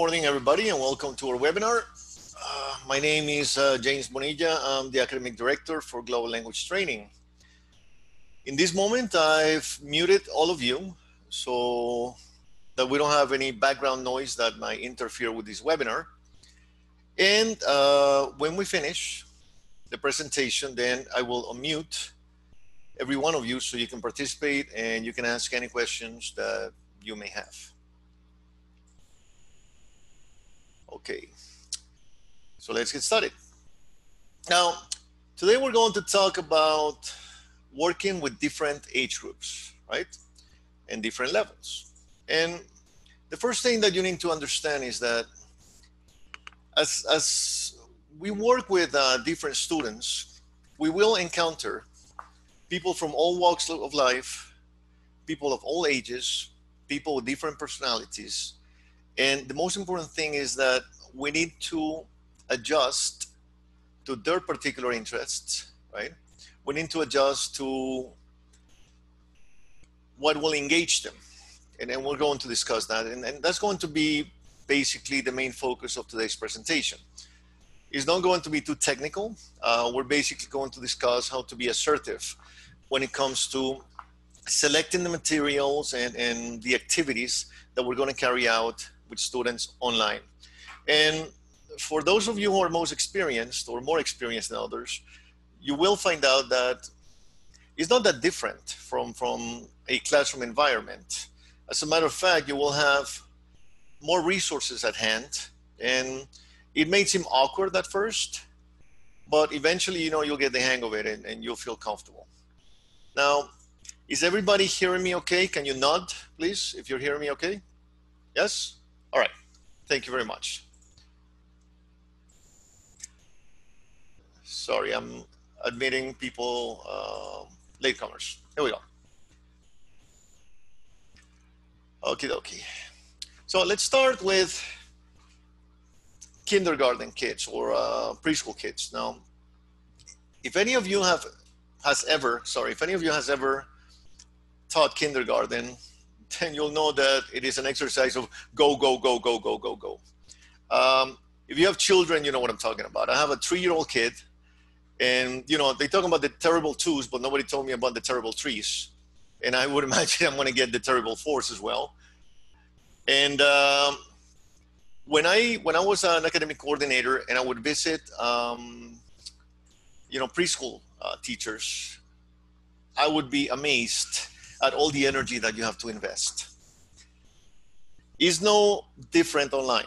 morning, everybody, and welcome to our webinar. My name is James Bonilla. I'm the Academic Director for Global Language Training. In this moment, I've muted all of you so that we don't have any background noise that might interfere with this webinar. And when we finish the presentation, then I will unmute every one of you so you can participate and you can ask any questions that you may have. Okay, so let's get started. Now, today we're going to talk about working with different age groups, right? And different levels. And the first thing that you need to understand is that as we work with different students, we will encounter people from all walks of life, people of all ages, people with different personalities. And the most important thing is that we need to adjust to their particular interests, right? We need to adjust to what will engage them. And then we're going to discuss that. And that's going to be basically the main focus of today's presentation. It's not going to be too technical. We're basically going to discuss how to be assertive when it comes to selecting the materials and the activities that we're going to carry out with students online. And for those of you who are most experienced or more experienced than others, you will find out that it's not that different from a classroom environment. As a matter of fact, you will have more resources at hand, and it may seem awkward at first, but eventually, you'll get the hang of it and you'll feel comfortable. Now, is everybody hearing me okay? Can you nod, please, if you're hearing me okay? Yes? All right, thank you very much. Sorry, I'm admitting people, latecomers. Here we go. Okie dokie. So let's start with kindergarten kids or preschool kids. Now, if any of you has ever taught kindergarten, then you'll know that it is an exercise of go, go, go, go, go, go, go. If you have children, you know what I'm talking about. I have a 3-year-old kid, and they talk about the terrible 2s, but nobody told me about the terrible 3s. And I would imagine I'm going to get the terrible 4s as well. And when I was an academic coordinator and I would visit, preschool teachers, I would be amazed at all the energy that you have to invest. It's no different online.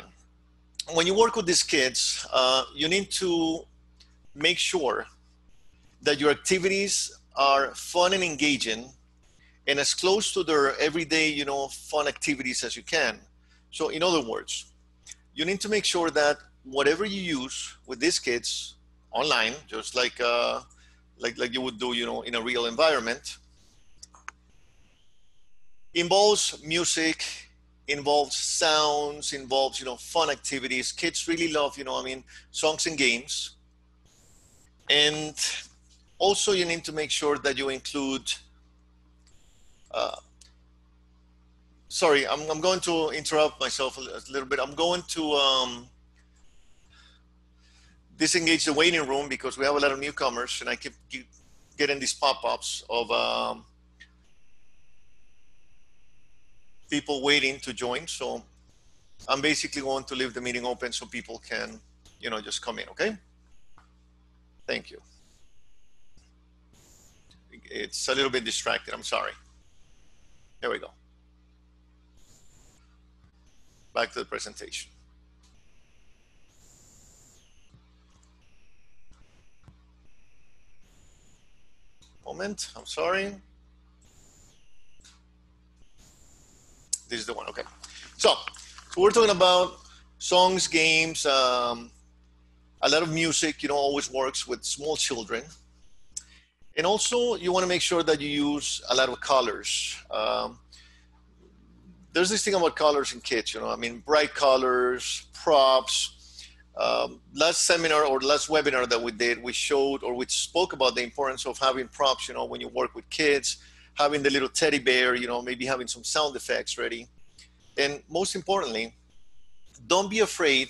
When you work with these kids, you need to make sure that your activities are fun and engaging and as close to their everyday, fun activities as you can. So in other words, you need to make sure that whatever you use with these kids online, just like you would do, in a real environment, involves music, involves sounds, involves, fun activities. Kids really love, songs and games. And also you need to make sure that you include, sorry, I'm going to interrupt myself a little bit. I'm going to disengage the waiting room because we have a lot of newcomers and I keep getting these pop-ups of people waiting to join. So I'm basically going to leave the meeting open so people can, just come in, okay? Thank you. It's a little bit distracted, I'm sorry. There we go. Back to the presentation. Moment, I'm sorry. This is the one, okay. So we're talking about songs, games, a lot of music, always works with small children. And also you want to make sure that you use a lot of colors. There's this thing about colors in kids, bright colors, props. Last seminar or last webinar that we did, we showed or we spoke about the importance of having props, when you work with kids, having the little teddy bear, maybe having some sound effects ready. And most importantly, don't be afraid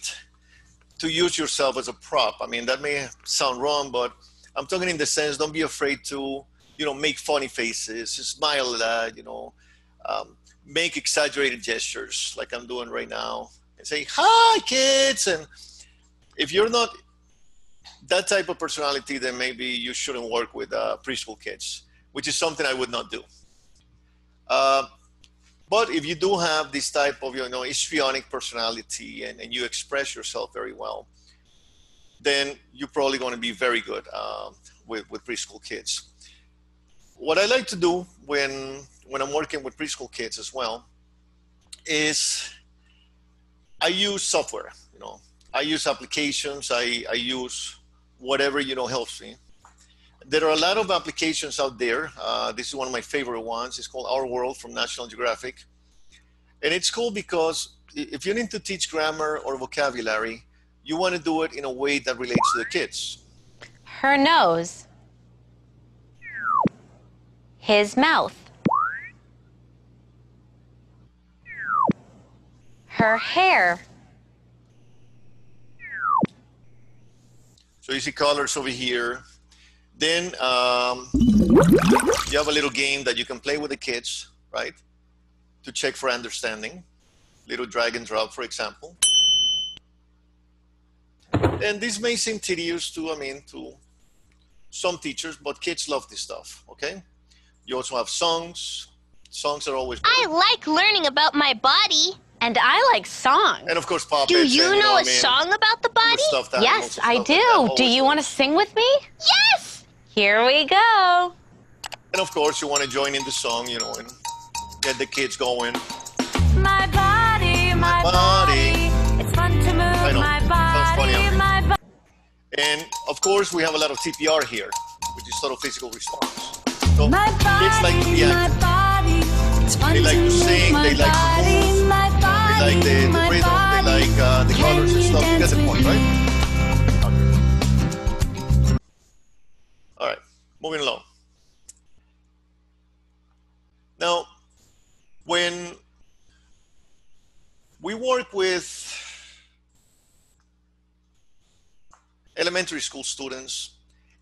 to use yourself as a prop. I mean, that may sound wrong, but I'm talking in the sense, don't be afraid to, make funny faces, smile, make exaggerated gestures like I'm doing right now, and say, hi, kids. And if you're not that type of personality, then maybe you shouldn't work with preschool kids, which is something I would not do. But if you do have this type of, histrionic personality and you express yourself very well, then you're probably going to be very good with preschool kids. What I like to do when I'm working with preschool kids as well is I use software. I use applications. I use whatever helps me. There are a lot of applications out there. This is one of my favorite ones. It's called Our World from National Geographic. And it's cool because if you need to teach grammar or vocabulary, you want to do it in a way that relates to the kids. Her nose. His mouth. Her hair. So you see colors over here. Then you have a little game that you can play with the kids, right? To check for understanding. Little drag and drop, for example. And this may seem tedious to some teachers, but kids love this stuff, okay? You also have songs. Songs are always good. I like learning about my body. And I like songs. And of course, puppets. Do you know a song about the body? Yes, I do. Do you want to sing with me? Yes! Here we go. And of course, you want to join in the song, and get the kids going. My body, my body. It's fun to move my body, my body. And of course, we have a lot of TPR here, which is total physical response. So my body, kids like to be active. My body. It's fun they like to sing, they like to move, they like the rhythm, they like the colors and stuff. You get the point, right? Okay. All right, moving along. Now, when we work with elementary school students,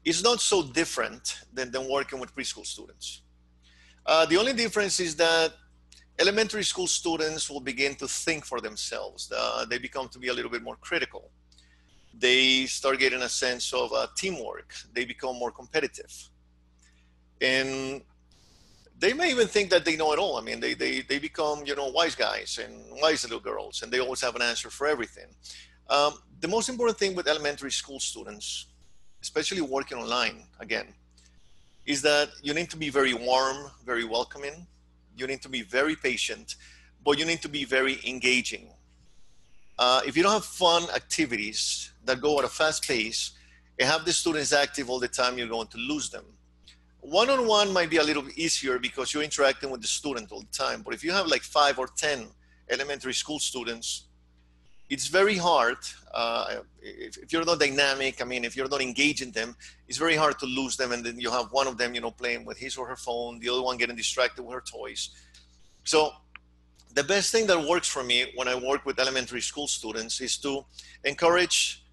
it's not so different than working with preschool students. The only difference is that elementary school students will begin to think for themselves. They become to be a little bit more critical. They start getting a sense of teamwork. They become more competitive. And they may even think that they know it all. I mean, they become, wise guys and wise little girls, and they always have an answer for everything. The most important thing with elementary school students, especially working online, again, is that you need to be very warm, very welcoming. You need to be very patient, but you need to be very engaging. If you don't have fun activities that go at a fast pace and have the students active all the time, you're going to lose them. One-on-one might be a little bit easier because you're interacting with the student all the time. But if you have like 5 or 10 elementary school students, it's very hard. If you're not dynamic, if you're not engaging them, it's very hard to lose them. And then you have one of them, playing with his or her phone, the other one getting distracted with her toys. So the best thing that works for me when I work with elementary school students is to encourage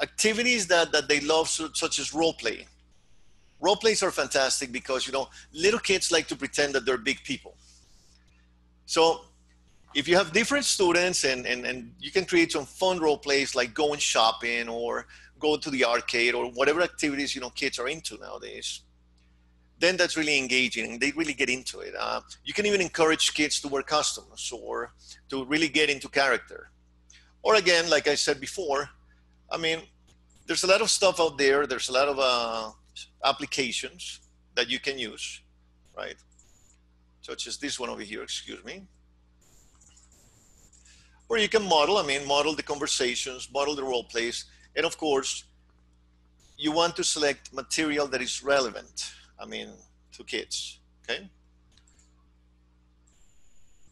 activities that they love, such as role play. Role plays are fantastic because, little kids like to pretend that they're big people. So if you have different students and you can create some fun role plays like going shopping or go to the arcade or whatever activities, kids are into nowadays, then that's really engaging and they really get into it. You can even encourage kids to wear costumes or to really get into character. Or again, like I said before, there's a lot of stuff out there. There's a lot of applications that you can use, right? Such as this one over here, excuse me. Or you can model, model the conversations, model the role plays. And of course, you want to select material that is relevant, to kids, okay?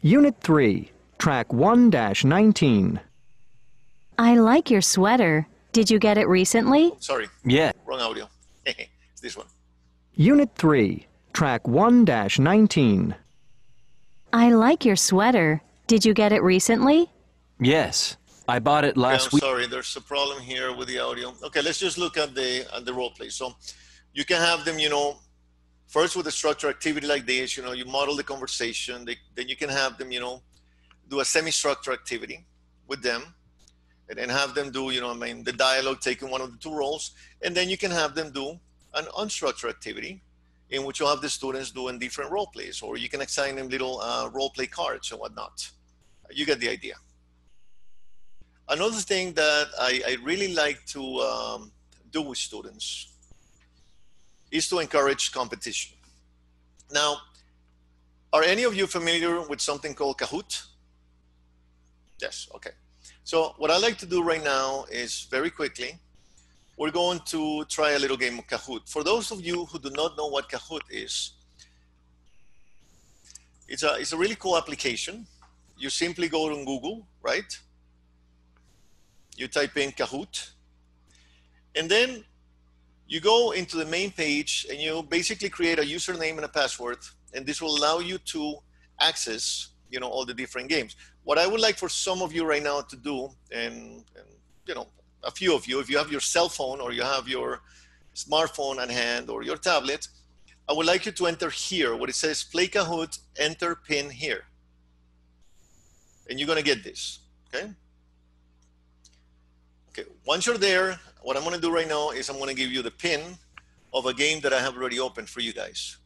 Unit 3, Track 1-19. I like your sweater. Did you get it recently? Sorry. Yeah. Wrong audio. It's this one. Unit 3, Track 1-19. I like your sweater. Did you get it recently? Yes. I bought it last I'm week. sorry, there's a problem here with the audio. Okay, let's just look at the role play. So you can have them, you know, first with a structured activity like this, you know, you model the conversation. Then you can have them, you know, do a semi-structured activity with them, and then have them do, you know, I mean, the dialogue taking one of the two roles. And then you can have them do an unstructured activity in which you'll have the students doing different role plays, or you can assign them little role play cards and whatnot. You get the idea. Another thing that I really like to do with students is to encourage competition. Now, are any of you familiar with something called Kahoot? Yes, okay. So what I like to do right now is very quickly, we're going to try a little game of Kahoot. For those of you who do not know what Kahoot is, it's a really cool application. You simply go to Google, right? You type in Kahoot, and then you go into the main page and you basically create a username and a password, and this will allow you to access, you know, all the different games. What I would like for some of you right now to do, and you know, a few of you, if you have your cell phone or you have your smartphone at hand or your tablet, I would like you to enter here where it says play Kahoot, enter pin here. And you're gonna get this, okay? Okay, once you're there, what I'm gonna do right now is I'm gonna give you the pin of a game that I have already opened for you guys.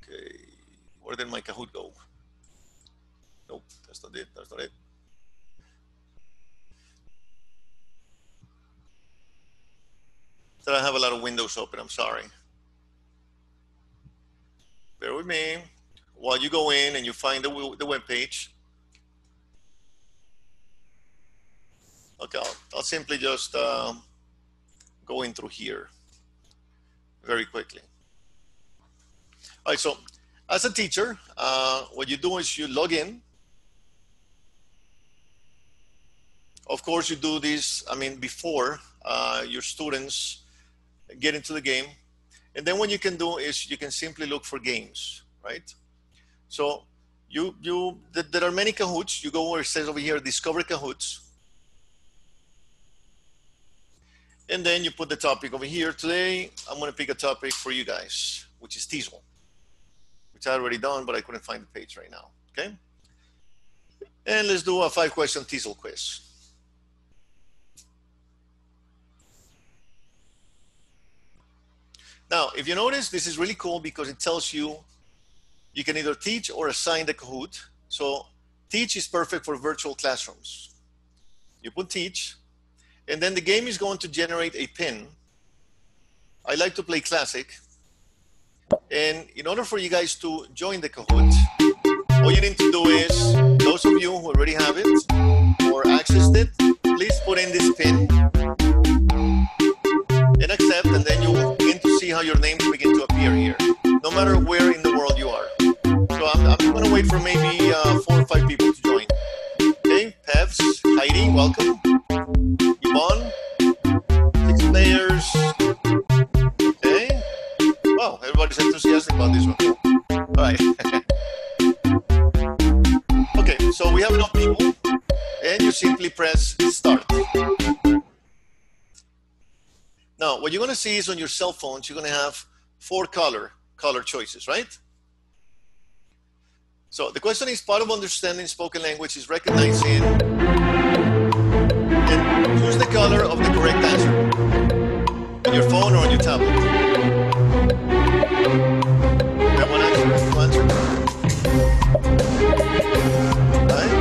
Okay, where did my Kahoot go? Nope, that's not it, that's not it. So I have a lot of windows open, I'm sorry. Bear with me. While you go in and you find the web page. Okay, I'll simply just go in through here very quickly. All right, so as a teacher, what you do is you log in. Of course, you do this, I mean, before your students get into the game. And then what you can do is you can simply look for games, right? So there are many Kahoots. You go where it says over here, discover Kahoots. And then you put the topic over here. Today, I'm gonna pick a topic for you guys, which is TESOL, which I already done, but I couldn't find the page right now, okay? And let's do a 5-question TESOL quiz. Now, if you notice, this is really cool because it tells you you can either teach or assign the Kahoot. So teach is perfect for virtual classrooms. You put teach, and then the game is going to generate a pin. I like to play classic. And in order for you guys to join the Kahoot, all you need to do is, those of you who already have it or accessed it, please put in this pin and accept, and then you will begin to see how your names begin to appear here, no matter where in the world you are. So I'm going to wait for maybe 4 or 5 people to join. Okay, Pevs, Heidi, welcome. Yvonne, 6 players. Okay. Wow, everybody's enthusiastic about this one. All right. Okay, so we have enough people, and you simply press start. Now, what you're going to see is on your cell phones, you're going to have 4 color choices, right? So the question is, part of understanding spoken language is recognizing and choose the color of the correct answer on your phone or on your tablet. You have one answer, 2 answers. Right?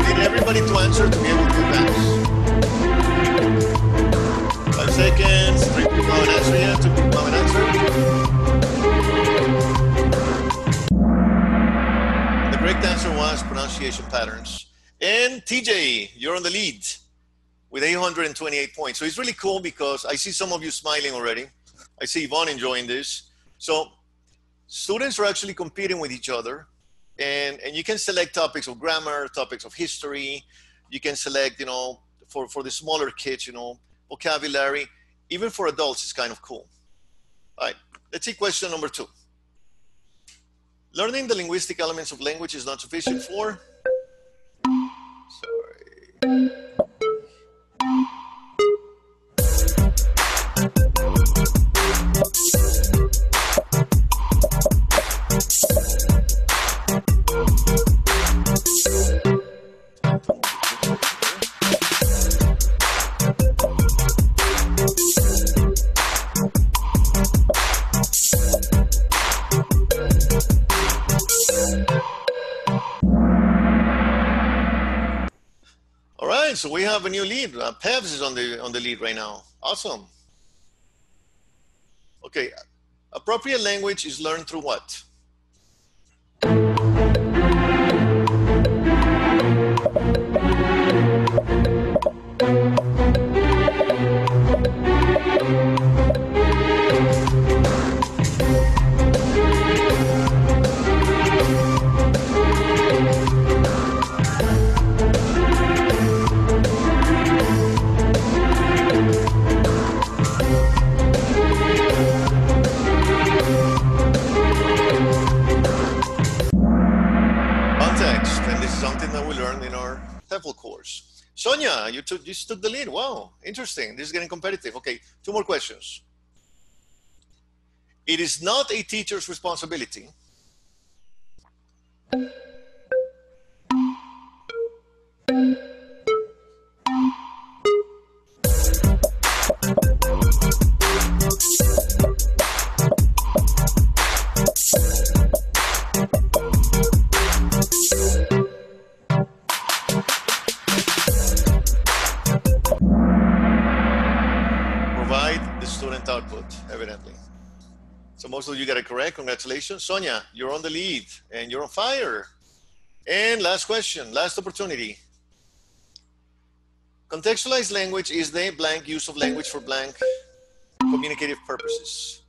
Need everybody to answer to be able to advance. 5 seconds, 3 people have an answer yet, 2 people have an answer. The correct answer was pronunciation patterns. And TJ, you're on the lead with 828 points. So it's really cool because I see some of you smiling already. I see Yvonne enjoying this. So students are actually competing with each other, and you can select topics of grammar, topics of history. You can select, you know, for the smaller kids, you know, vocabulary. Even for adults, it's kind of cool. All right, let's see question number 2. Learning the linguistic elements of language is not sufficient for... Sorry. So we have a new lead. Pevs is on the lead right now. Awesome. Okay, appropriate language is learned through what? Course. Sonia, you just took the lead. Wow, interesting. This is getting competitive. Okay, 2 more questions. It is not a teacher's responsibility. Output, evidently. So most of you got it correct. Congratulations. Sonia, you're on the lead and you're on fire. And last question, last opportunity. Contextualized language is the blank use of language for blank communicative purposes.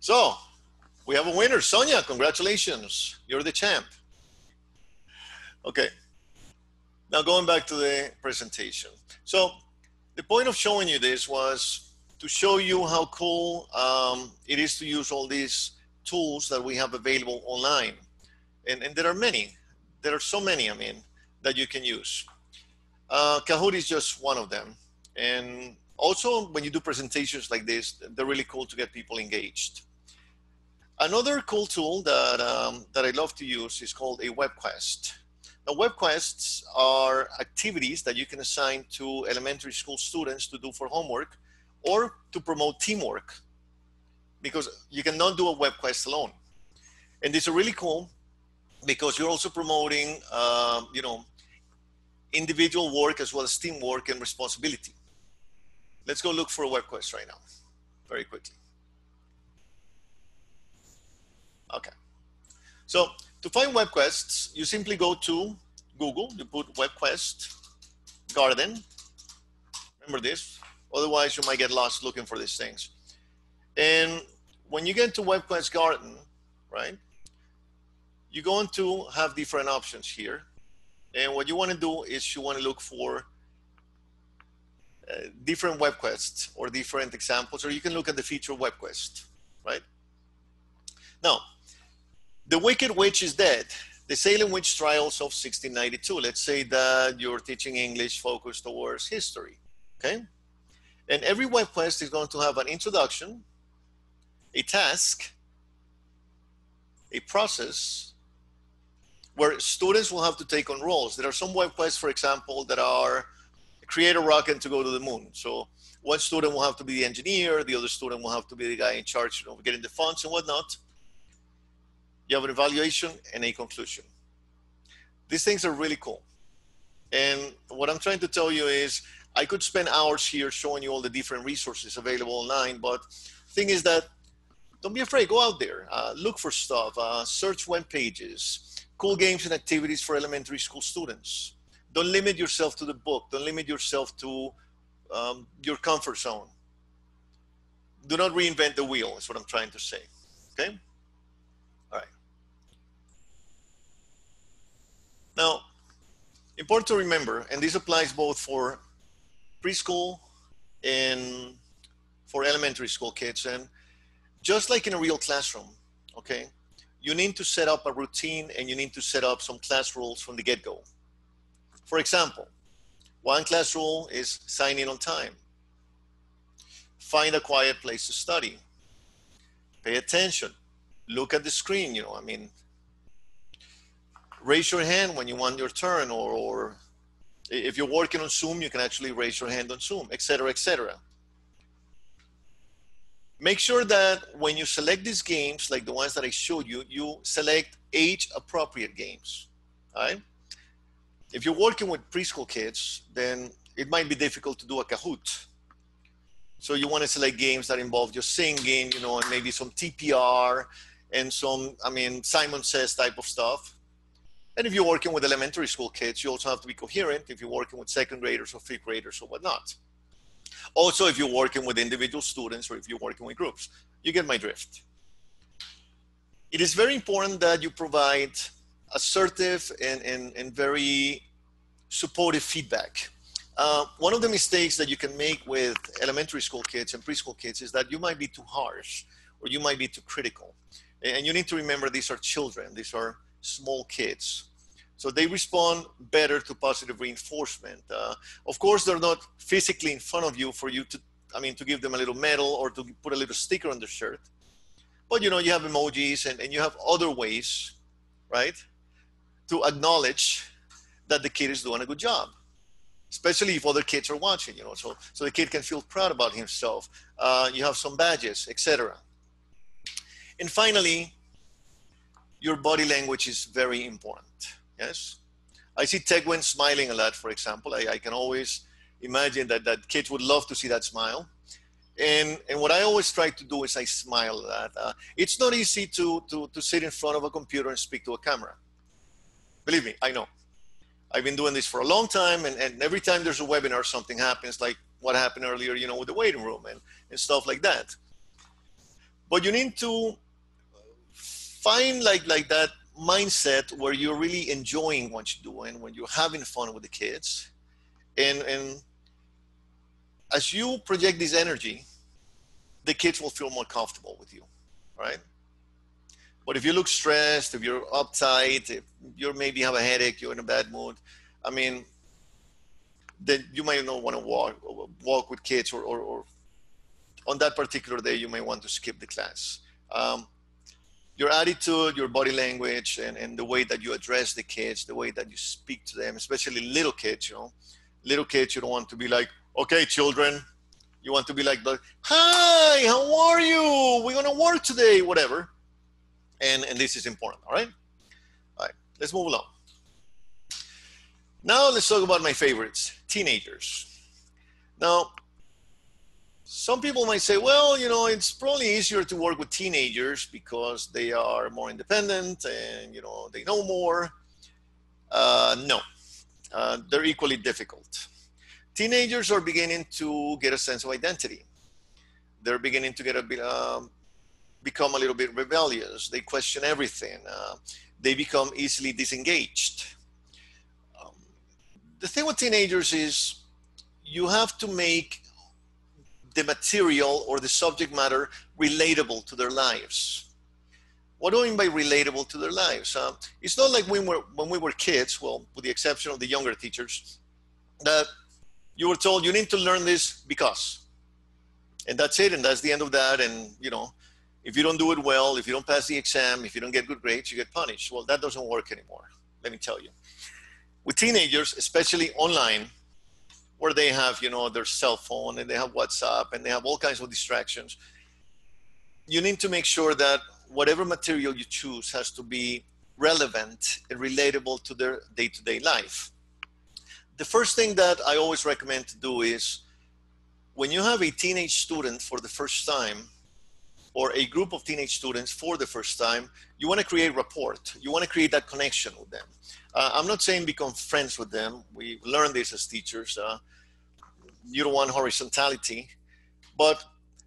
So, we have a winner. Sonia, congratulations. You're the champ. Okay. Now going back to the presentation. So, the point of showing you this was to show you how cool it is to use all these tools that we have available online. And there are many. There are so many, I mean, that you can use. Kahoot is just one of them. And also, when you do presentations like this, they're really cool to get people engaged. Another cool tool that I love to use is called a web quest. Now, web quests are activities that you can assign to elementary school students to do for homework or to promote teamwork, because you cannot do a web quest alone. And these are really cool because you're also promoting, you know, individual work as well as teamwork and responsibility. Let's go look for a web quest right now, very quickly. Okay, so to find web quests, you simply go to Google, you put web quest garden. Remember this, otherwise you might get lost looking for these things. And when you get to web quest garden, right, you're going to have different options here. And what you want to do is you want to look for different web quests or different examples, or you can look at the feature web quest, right? Now, The Wicked Witch is Dead, the Salem Witch Trials of 1692. Let's say that you're teaching English focused towards history, okay? And every web quest is going to have an introduction, a task, a process, where students will have to take on roles. There are some web quests, for example, that are create a rocket to go to the moon. So one student will have to be the engineer, the other student will have to be the guy in charge of getting the funds and whatnot. You have an evaluation and a conclusion. These things are really cool. And what I'm trying to tell you is I could spend hours here showing you all the different resources available online, but thing is that don't be afraid, go out there, look for stuff, search web pages, cool games and activities for elementary school students. Don't limit yourself to the book. Don't limit yourself to your comfort zone. Do not reinvent the wheel, is what I'm trying to say, okay? All right. Now, important to remember, and this applies both for preschool and for elementary school kids, and just like in a real classroom, okay, you need to set up a routine and you need to set up some class rules from the get-go. For example, one class rule is sign in on time. Find a quiet place to study. Pay attention. Look at the screen, you know, I mean, raise your hand when you want your turn, or if you're working on Zoom, you can actually raise your hand on Zoom, etc., etc. Make sure that when you select these games, like the ones that I showed you, you select age-appropriate games, all right? If you're working with preschool kids, then it might be difficult to do a Kahoot. So you want to select games that involve just singing, you know, and maybe some TPR and some, I mean, Simon Says type of stuff. And if you're working with elementary school kids, you also have to be coherent if you're working with second graders or fifth graders or whatnot. Also, if you're working with individual students or if you're working with groups, you get my drift. It is very important that you provide assertive and very supportive feedback. One of the mistakes that you can make with elementary school kids and preschool kids is that you might be too harsh or you might be too critical. And you need to remember these are children, these are small kids. So they respond better to positive reinforcement. Of course, they're not physically in front of you for you to, I mean, to give them a little medal or to put a little sticker on their shirt. But, you know, you have emojis and you have other ways, right, to acknowledge that the kid is doing a good job, especially if other kids are watching, you know, so the kid can feel proud about himself. You have some badges, etc. And finally, your body language is very important. Yes, I see Tegwin smiling a lot, for example. I can always imagine that kids would love to see that smile. And what I always try to do is I smile at that. It's not easy to sit in front of a computer and speak to a camera. Believe me, I know. I've been doing this for a long time, and every time there's a webinar, something happens, like what happened earlier, you know, with the waiting room and stuff like that. But you need to find like that mindset where you're really enjoying what you're doing, when you're having fun with the kids. And as you project this energy, the kids will feel more comfortable with you, right? But if you look stressed, if you're uptight, if you maybe have a headache, you're in a bad mood, I mean, then you might not want to walk with kids, or on that particular day, you may want to skip the class. Your attitude, your body language, and the way that you address the kids, the way that you speak to them, especially little kids, you know. Little kids, you don't want to be like, okay, children. You want to be like, hi, how are you? We're going to work today, whatever. And this is important, all right? All right, let's move along. Now let's talk about my favorites, teenagers. Now, some people might say, well, you know, it's probably easier to work with teenagers because they are more independent and, you know, they know more. No, they're equally difficult. Teenagers are beginning to get a sense of identity. They're beginning to get a bit, become a little bit rebellious. They question everything. They become easily disengaged. The thing with teenagers is you have to make the material or the subject matter relatable to their lives. What do I mean by relatable to their lives? It's not like when we were kids, well, with the exception of the younger teachers, that you were told you need to learn this because, and that's it, and that's the end of that. And, you know, if you don't do it well, if you don't pass the exam, if you don't get good grades, you get punished. Well, that doesn't work anymore, let me tell you. With teenagers, especially online, where they have, you know, their cell phone and they have WhatsApp and they have all kinds of distractions, you need to make sure that whatever material you choose has to be relevant and relatable to their day-to-day life. the first thing that I always recommend to do is when you have a teenage student for the first time, or a group of teenage students for the first time, you want to create rapport. You want to create that connection with them. I'm not saying become friends with them. We learn this as teachers. You don't want horizontality, but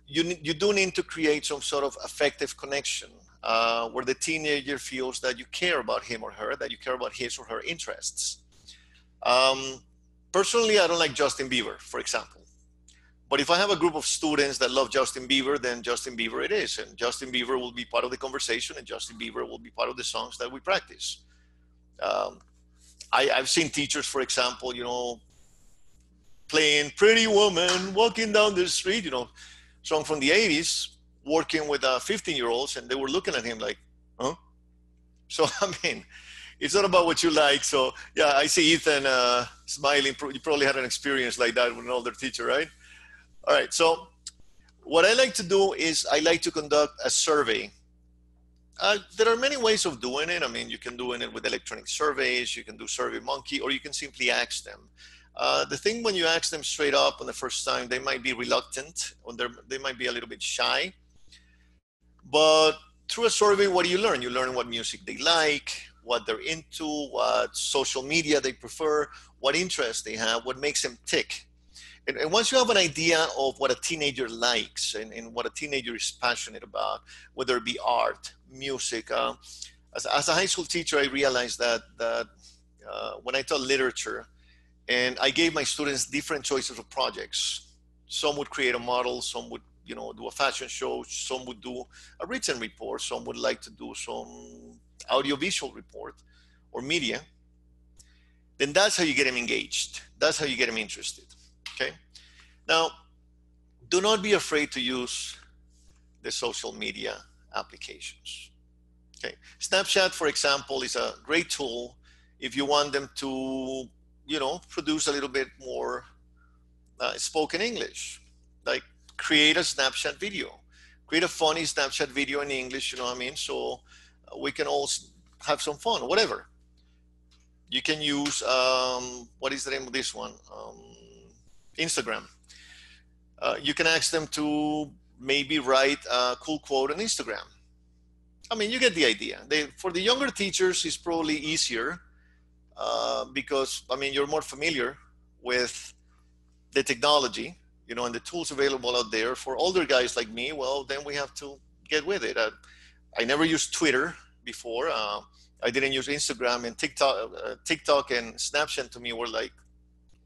you do need to create some sort of affective connection where the teenager feels that you care about him or her, that you care about his or her interests. Personally, I don't like Justin Bieber, for example. But if I have a group of students that love Justin Bieber, then Justin Bieber it is. And Justin Bieber will be part of the conversation, and Justin Bieber will be part of the songs that we practice. I've seen teachers, for example, you know, playing Pretty Woman, walking down the street, you know, song from the 80s, working with 15-year-olds, and they were looking at him like, huh? So, I mean, it's not about what you like. So, yeah, I see Ethan smiling. You probably had an experience like that with an older teacher, right? All right, so what I like to do is I like to conduct a survey. There are many ways of doing it. I mean, you can do it with electronic surveys, you can do SurveyMonkey, or you can simply ask them. The thing when you ask them straight up on the first time, they might be reluctant, or they might be a little bit shy. But through a survey, what do you learn? You learn what music they like, what they're into, what social media they prefer, what interests they have, what makes them tick. And once you have an idea of what a teenager likes and what a teenager is passionate about, whether it be art, music, as a high school teacher, I realized that when I taught literature, and I gave my students different choices of projects. Some would create a model, some would, you know, do a fashion show, some would do a written report, some would like to do some audiovisual report or media. Then that's how you get them engaged. That's how you get them interested. Okay. Now, do not be afraid to use the social media applications. Okay. Snapchat, for example, is a great tool if you want them to, you know, produce a little bit more spoken English. Like create a Snapchat video, create a funny Snapchat video in English, you know what I mean? So we can all have some fun, whatever. You can use, what is the name of this one? Instagram. You can ask them to maybe write a cool quote on Instagram. I mean, you get the idea. For the younger teachers, it's probably easier because, I mean, you're more familiar with the technology, you know, and the tools available out there. For older guys like me, well, then we have to get with it. I never used Twitter before. I didn't use Instagram, and TikTok and Snapchat to me were like,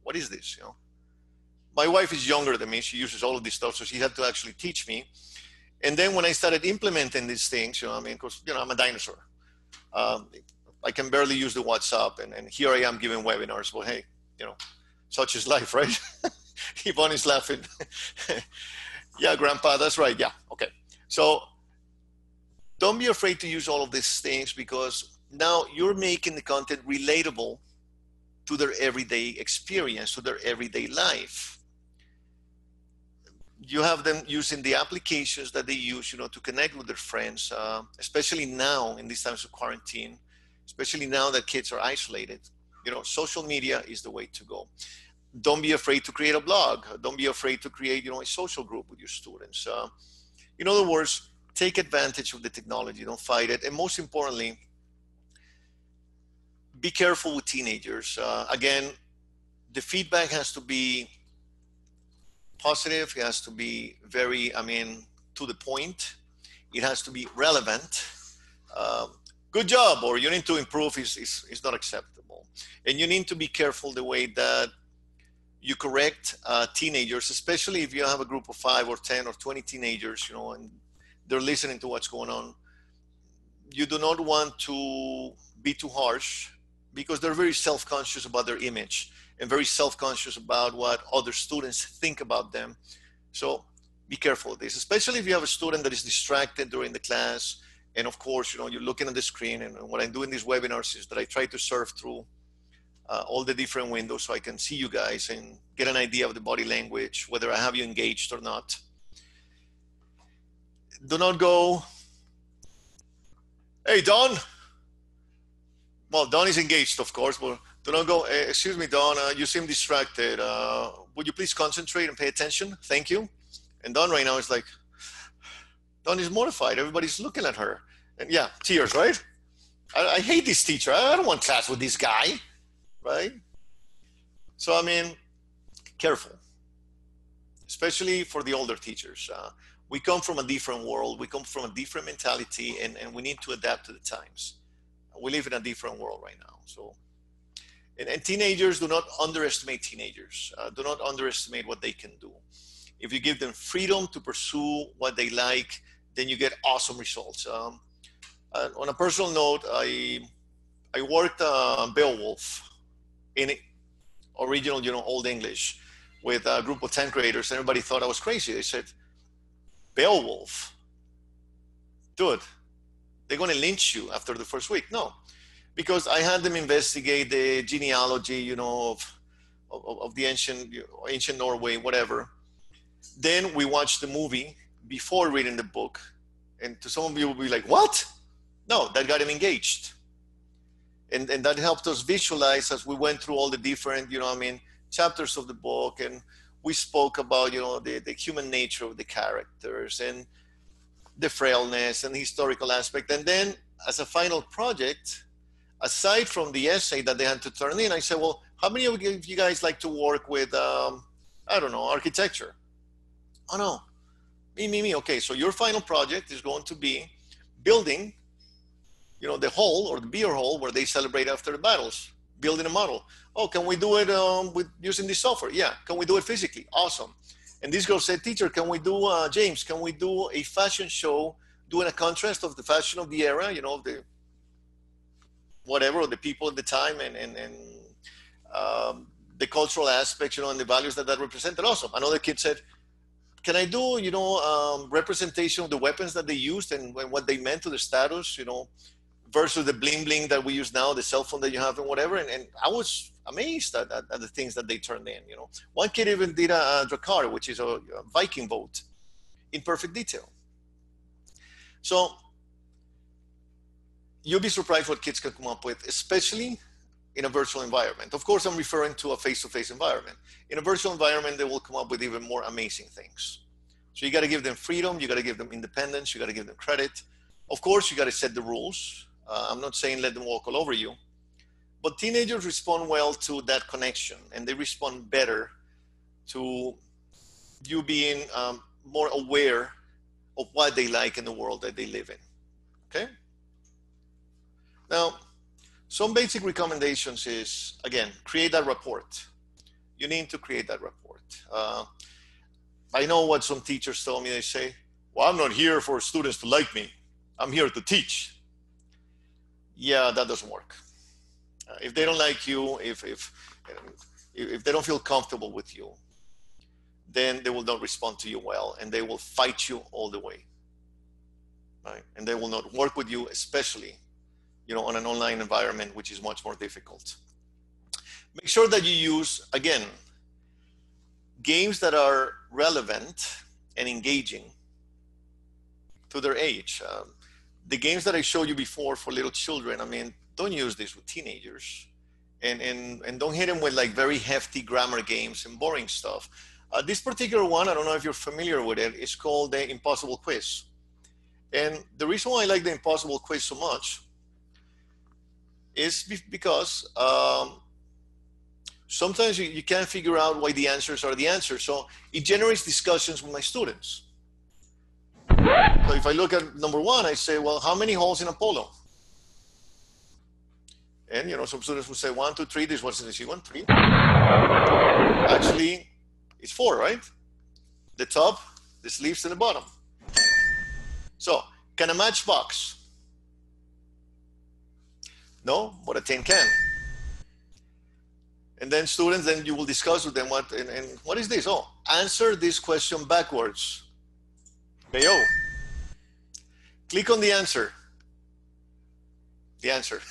what is this, you know? My wife is younger than me. She uses all of this stuff, so she had to actually teach me. And then when I started implementing these things, you know, I mean, because, you know, I'm a dinosaur. I can barely use the WhatsApp, and here I am giving webinars. Well, hey, you know, such is life, right? Yvonne is laughing. Yeah, Grandpa, that's right. Yeah, okay. So don't be afraid to use all of these things, because now you're making the content relatable to their everyday experience, to their everyday life. You have them using the applications that they use, you know, to connect with their friends, especially now in these times of quarantine, especially now that kids are isolated. You know, social media is the way to go. Don't be afraid to create a blog. Don't be afraid to create, you know, a social group with your students. In other words, take advantage of the technology. Don't fight it. And most importantly, be careful with teenagers. Again, the feedback has to be positive. It has to be very, I mean, to the point. It has to be relevant. Good job, or you need to improve is not acceptable. And you need to be careful the way that you correct teenagers, especially if you have a group of 5 or 10 or 20 teenagers, you know, and they're listening to what's going on. You do not want to be too harsh, because they're very self-conscious about their image and very self-conscious about what other students think about them. So be careful of this, especially if you have a student that is distracted during the class. And of course, you know, you're looking at the screen, and what I'm doing these webinars is that I try to surf through all the different windows so I can see you guys and get an idea of the body language, whether I have you engaged or not. Do not go, hey, Don. Well, Don is engaged, of course, but Do not go, excuse me, Don, you seem distracted. Would you please concentrate and pay attention? Thank you. And Don right now is like, Don is mortified. Everybody's looking at her. And yeah, tears, right? I hate this teacher. I don't want class with this guy, right? So, I mean, careful, especially for the older teachers. We come from a different world. We come from a different mentality, and we need to adapt to the times. We live in a different world right now. So, and teenagers, do not underestimate teenagers. Do not underestimate what they can do. If you give them freedom to pursue what they like, then you get awesome results. On a personal note, I worked Beowulf in original, Old English with a group of 10th graders. Everybody thought I was crazy. They said, Beowulf, dude, they're going to lynch you after the first week. No, because I had them investigate the genealogy, of the ancient Norway, whatever. Then we watched the movie before reading the book. And to some of you will be like, what? No, that got him engaged. And that helped us visualize as we went through all the different, chapters of the book. And we spoke about, the human nature of the characters and the frailness and the historical aspect. And then as a final project, aside from the essay that they had to turn in, I said, well, how many of you guys like to work with, architecture? Oh, no. Me. Okay, so your final project is going to be building, the hall or the beer hall where they celebrate after the battles, building a model. Oh, can we do it with using this software? Yeah. Can we do it physically? Awesome. And this girl said, teacher, can we do, James, can we do a fashion show, doing a contrast of the fashion of the era, the whatever, or the people at the time and the cultural aspects, and the values that represented. Awesome. Another kid said, can I do, representation of the weapons that they used and what they meant to the status, versus the bling bling that we use now, the cell phone that you have and whatever. And I was amazed at the things that they turned in, One kid even did a Drakkar, which is a Viking boat, in perfect detail. So you'll be surprised what kids can come up with, especially in a virtual environment. Of course, I'm referring to a face-to-face environment. In a virtual environment, they will come up with even more amazing things. So you got to give them freedom. You got to give them independence. You got to give them credit. Of course, you got to set the rules. I'm not saying let them walk all over you, but teenagers respond well to that connection, and they respond better to you being more aware of what they like in the world that they live in. Okay? Now, some basic recommendations is, again, create that report. You need to create that report. I know what some teachers tell me. They say, well, I'm not here for students to like me. I'm here to teach. Yeah, that doesn't work. If they don't like you, if they don't feel comfortable with you, then they will not respond to you well, and they will fight you all the way. Right? And they will not work with you, especially on an online environment, which is much more difficult. Make sure that you use, again, games that are relevant and engaging to their age. The games that I showed you before for little children, don't use this with teenagers. And don't hit them with like very hefty grammar games and boring stuff. This particular one, I don't know if you're familiar with it, it's called the Impossible Quiz. And the reason why I like the Impossible Quiz so much is because sometimes you can't figure out why the answers are the answers. So it generates discussions with my students. So if I look at number one, I say, well, how many holes in a polo? And, some students will say 1, 2, 3. This one's an easy one, 3. Actually, it's 4, right? The top, the sleeves, and the bottom. So, can a match box? No, but a tin can. And then students, then you will discuss with them and what is this? Oh, answer this question backwards. Mayo. Click on the answer. The answer.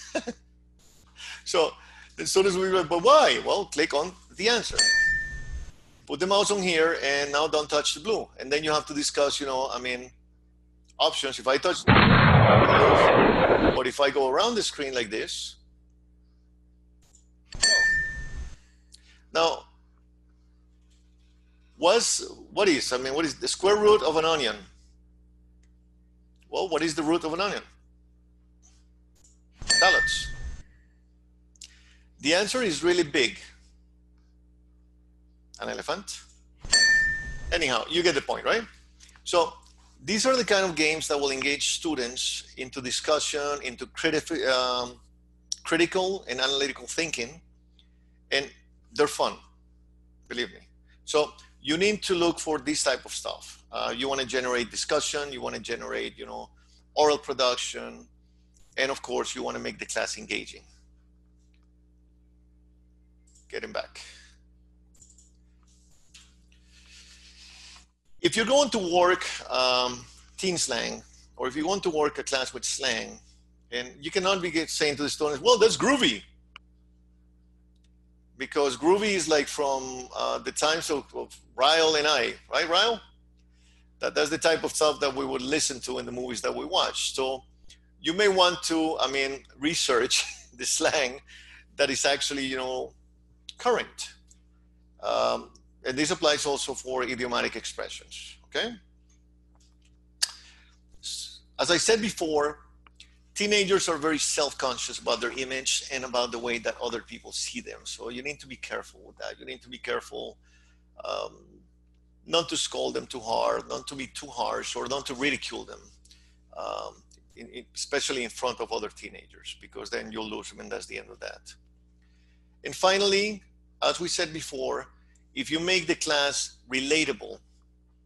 So the students will be like, but why? Well, click on the answer. Put the mouse on here and now don't touch the blue. And then you have to discuss, options. If I touch, but if I go around the screen like this, Now, what is the square root of an onion? Well, what is the root of an onion? Tell us. The answer is really big. An elephant? Anyhow, you get the point, right? So these are the kind of games that will engage students into discussion, into critical and analytical thinking, and they're fun, believe me. So you need to look for this type of stuff. You want to generate discussion, you want to generate, oral production, and of course, you want to make the class engaging. Getting back. If you're going to work teen slang, or if you want to work a class with slang, and you cannot be saying to the students, well, that's groovy. Because groovy is like from the times of Ryle and I, right, Ryle? That's the type of stuff that we would listen to in the movies that we watch. So you may want to, research the slang that is actually, current. And this applies also for idiomatic expressions, okay? As I said before, teenagers are very self-conscious about their image and about the way that other people see them. So you need to be careful with that. You need to be careful not to scold them too hard, not to be too harsh, or not to ridicule them, especially in front of other teenagers, because then you'll lose them, and that's the end of that. And finally, as we said before, if you make the class relatable,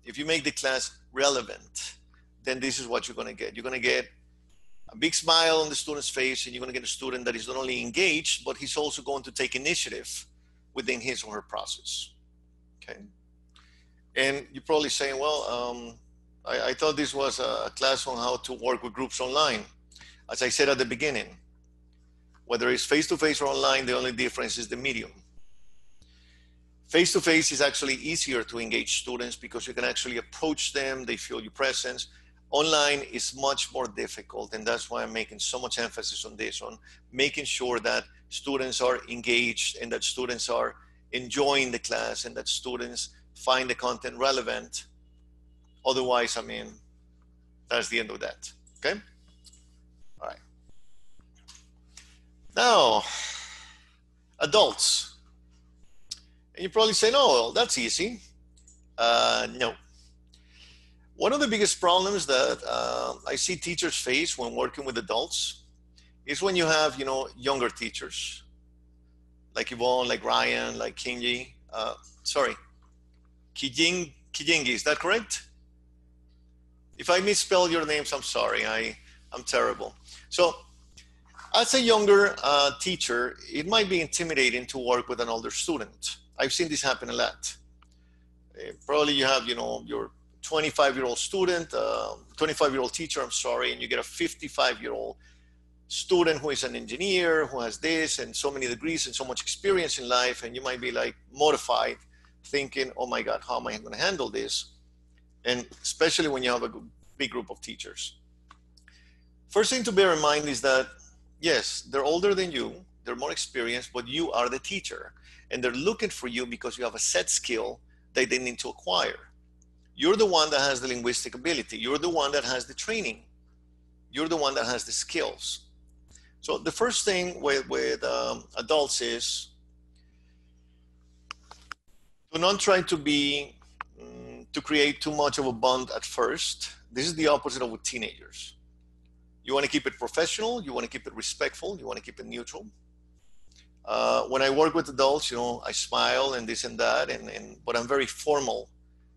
if you make the class relevant, then this is what you're going to get. You're going to get a big smile on the student's face, and you're going to get a student that is not only engaged, but he's also going to take initiative within his or her process. Okay. And you're probably saying, well, I thought this was a class on how to work with groups online. As I said at the beginning, whether it's face-to-face or online, the only difference is the medium. Face-to-face is actually easier to engage students because you can actually approach them, they feel your presence. Online is much more difficult, and that's why I'm making so much emphasis on this, on making sure that students are engaged and that students are enjoying the class and that students find the content relevant. Otherwise, that's the end of that, okay? All right. Now, adults. And you probably say, no, well, that's easy. No. One of the biggest problems that I see teachers face when working with adults is when you have, younger teachers, like Yvonne, like Ryan, like Kijingi, is that correct? If I misspell your names, I'm sorry, I'm terrible. So as a younger teacher, it might be intimidating to work with an older student. I've seen this happen a lot. Probably you have, your 25-year-old student, 25-year-old teacher, and you get a 55-year-old student who is an engineer, who has this and so many degrees and so much experience in life, and you might be like mortified, thinking, oh my God, how am I going to handle this? And especially when you have a big group of teachers. First thing to bear in mind is that, yes, they're older than you, they're more experienced, but you are the teacher. And they're looking for you because you have a set skill that they need to acquire. You're the one that has the linguistic ability. You're the one that has the training. You're the one that has the skills. So the first thing with adults is do not try to create too much of a bond at first. This is the opposite of with teenagers. You want to keep it professional. You want to keep it respectful. You want to keep it neutral. When I work with adults, I smile and this and that, but I'm very formal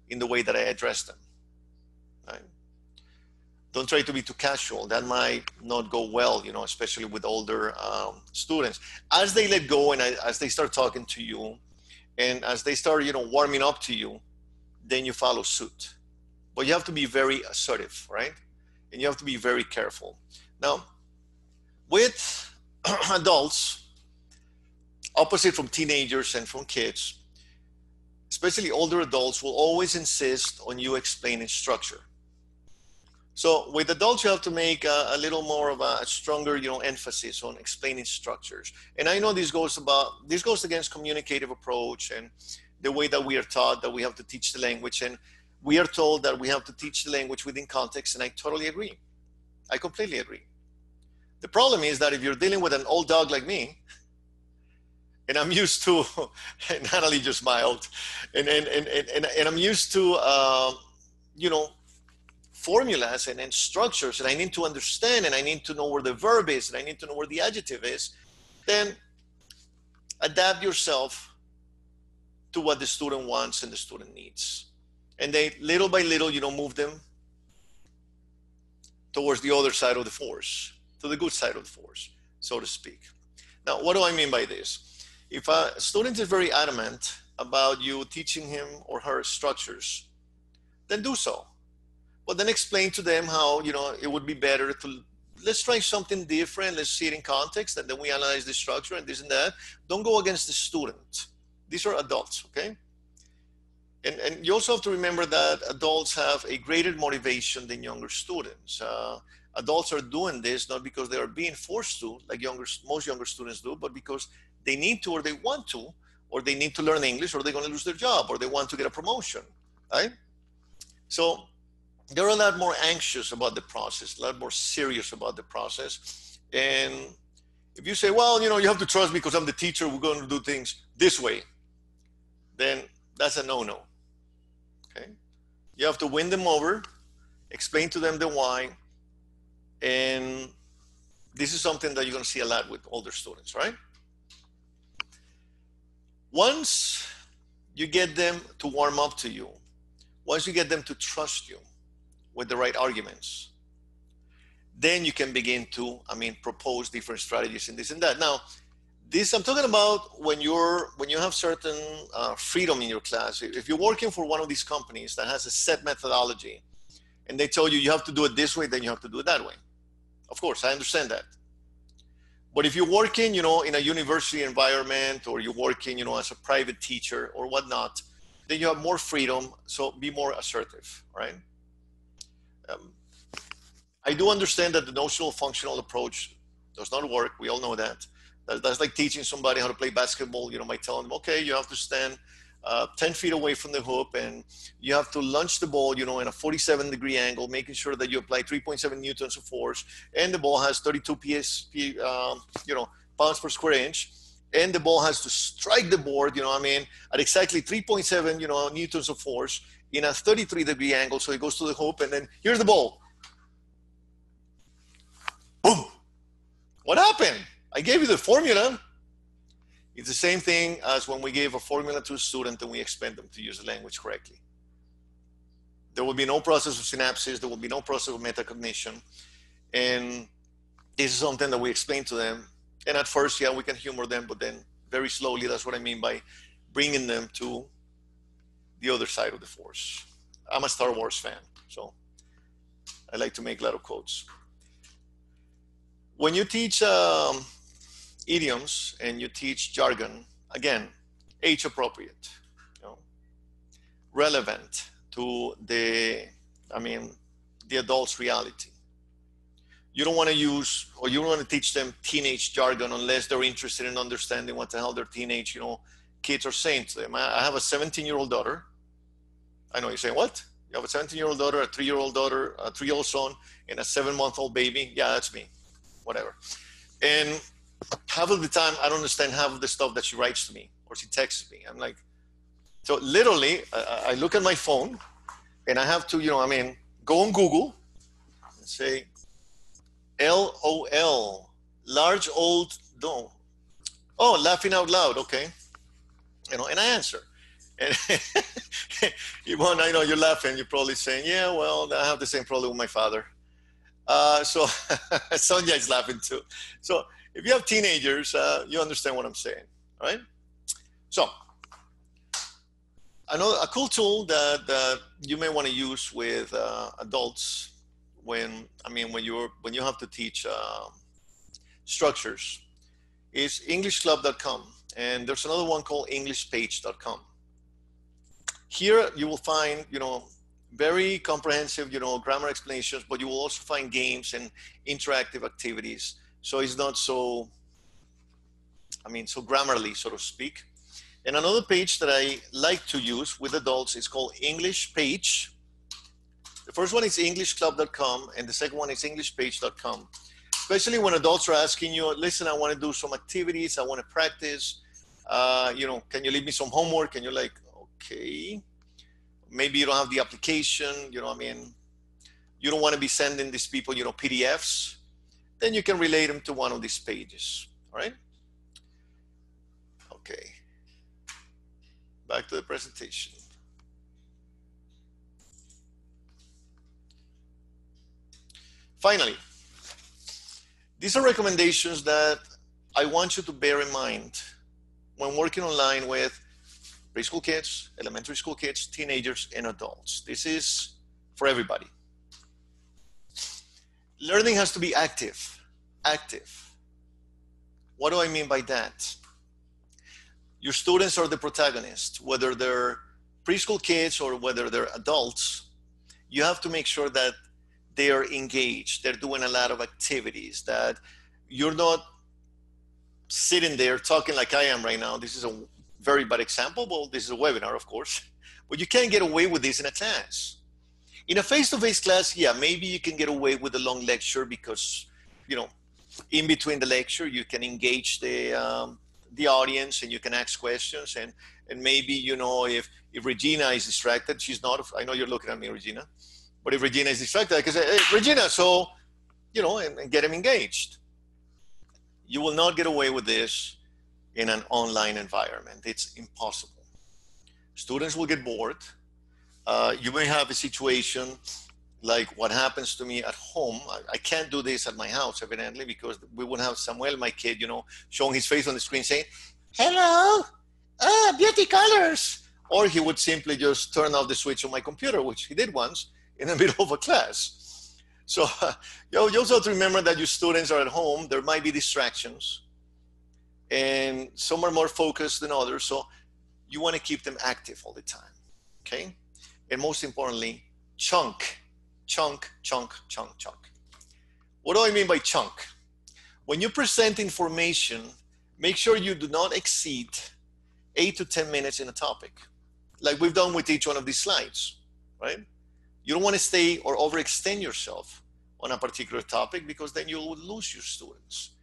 in the way that I address them. Right? Don't try to be too casual. That might not go well, especially with older students. As they let go and as they start talking to you, and as they start, warming up to you, then you follow suit. But you have to be very assertive, right? And you have to be very careful. Now, with adults, opposite from teenagers and from kids, especially older adults will always insist on you explaining structure. So with adults, you have to make a little more of a stronger, emphasis on explaining structures. And I know this goes against communicative approach and the way that we are taught that we have to teach the language. And we are told that we have to teach the language within context. And I totally agree. I completely agree. The problem is that if you're dealing with an old dog like me, and I'm used to, Natalie just smiled, and I'm used to, formulas and structures, and I need to understand, and I need to know where the verb is, and I need to know where the adjective is, then adapt yourself to what the student wants and the student needs. And they, little by little, move them towards the other side of the force, to the good side of the force, so to speak. Now, what do I mean by this? If a student is very adamant about you teaching him or her structures, then do so. But then explain to them how, it would be better to, let's try something different. Let's see it in context, and then we analyze the structure and this and that. Don't go against the student. These are adults, okay? And you also have to remember that adults have a greater motivation than younger students. Adults are doing this not because they are being forced to, like most younger students do, but because they need to, or they want to, or they need to learn English, or they're going to lose their job, or they want to get a promotion, right? So they're a lot more anxious about the process, a lot more serious about the process. And if you say, well, you have to trust me because I'm the teacher, we're going to do things this way, then that's a no-no, okay? You have to win them over, explain to them the why, and this is something that you're going to see a lot with older students, right? Once you get them to warm up to you, once you get them to trust you with the right arguments, then you can begin to, propose different strategies and this and that. Now, this I'm talking about when you have certain freedom in your class. If you're working for one of these companies that has a set methodology, and they tell you you have to do it this way, then you have to do it that way. Of course, I understand that. But if you're working, in a university environment, or you're working, as a private teacher or whatnot, then you have more freedom. So be more assertive, right? I do understand that the notional functional approach does not work. We all know that. That's like teaching somebody how to play basketball, by telling them, okay, you have to stand 10 feet away from the hoop, and you have to launch the ball, in a 47-degree angle, making sure that you apply 3.7 newtons of force, and the ball has 32 pounds per square inch, and the ball has to strike the board, at exactly 3.7, newtons of force in a 33-degree angle, so it goes to the hoop, and then here's the ball. Boom! What happened? I gave you the formula. It's the same thing as when we gave a formula to a student and we expect them to use the language correctly. There will be no process of synapses. There will be no process of metacognition. And this is something that we explain to them. And at first, yeah, we can humor them, but then very slowly, that's what I mean by bringing them to the other side of the force. I'm a Star Wars fan, so I like to make a lot of quotes. When you teach idioms and you teach jargon, again, age appropriate, relevant to the adult's reality. You don't want to use, or you don't want to teach them teenage jargon unless they're interested in understanding what the hell their teenage, kids are saying to them. I have a 17-year-old daughter. I know you're saying, what? You have a 17-year-old daughter, a 3-year-old daughter, a 3-year-old son, and a 7-month-old baby. Yeah, that's me. Whatever. And half of the time, I don't understand half of the stuff that she writes to me or she texts me. I'm like, so literally, I look at my phone and I have to, go on Google and say, LOL, large old, no. Oh, laughing out loud, okay. And I answer. And Yvonne, I know you're laughing. You're probably saying, yeah, well, I have the same problem with my father. So Sonia is laughing too. So if you have teenagers, you understand what I'm saying, right? So a cool tool that you may want to use with adults when you have to teach structures is EnglishClub.com, and there's another one called EnglishPage.com. Here you will find very comprehensive, grammar explanations, but you will also find games and interactive activities. So it's not so, so grammarly, so to speak. And another page that I like to use with adults is called English Page. The first one is englishclub.com, and the second one is englishpage.com. Especially when adults are asking you, listen, I want to do some activities, I want to practice, can you leave me some homework? And you're like, okay. Maybe you don't have the application, you don't want to be sending these people, PDFs. Then you can relate them to one of these pages, all right? Okay. Back to the presentation. Finally, these are recommendations that I want you to bear in mind when working online with preschool kids, elementary school kids, teenagers, and adults. This is for everybody. Learning has to be active. Active. What do I mean by that? Your students are the protagonists, whether they're preschool kids or whether they're adults. You have to make sure that they are engaged, they're doing a lot of activities, that you're not sitting there talking like I am right now. This is a very bad example. Well, this is a webinar, of course, but you can't get away with this in a class. In a face-to-face class, yeah, maybe you can get away with a long lecture because, in between the lecture, you can engage the audience and you can ask questions. And maybe, if Regina is distracted, she's not, I know you're looking at me, Regina, but if Regina is distracted, I can say, hey, Regina, so, and get them engaged. You will not get away with this in an online environment. It's impossible. Students will get bored. You may have a situation like what happens to me at home. I can't do this at my house, evidently, because we would have Samuel, my kid, showing his face on the screen saying, hello, beauty colors. Or he would simply just turn off the switch on my computer, which he did once in the middle of a class. So you also have to remember that your students are at home. There might be distractions, and some are more focused than others. So you want to keep them active all the time, okay? And most importantly, chunk. What do I mean by chunk? When you present information, make sure you do not exceed 8 to 10 minutes in a topic, like we've done with each one of these slides, right? You don't want to stay or overextend yourself on a particular topic, because then you will lose your students,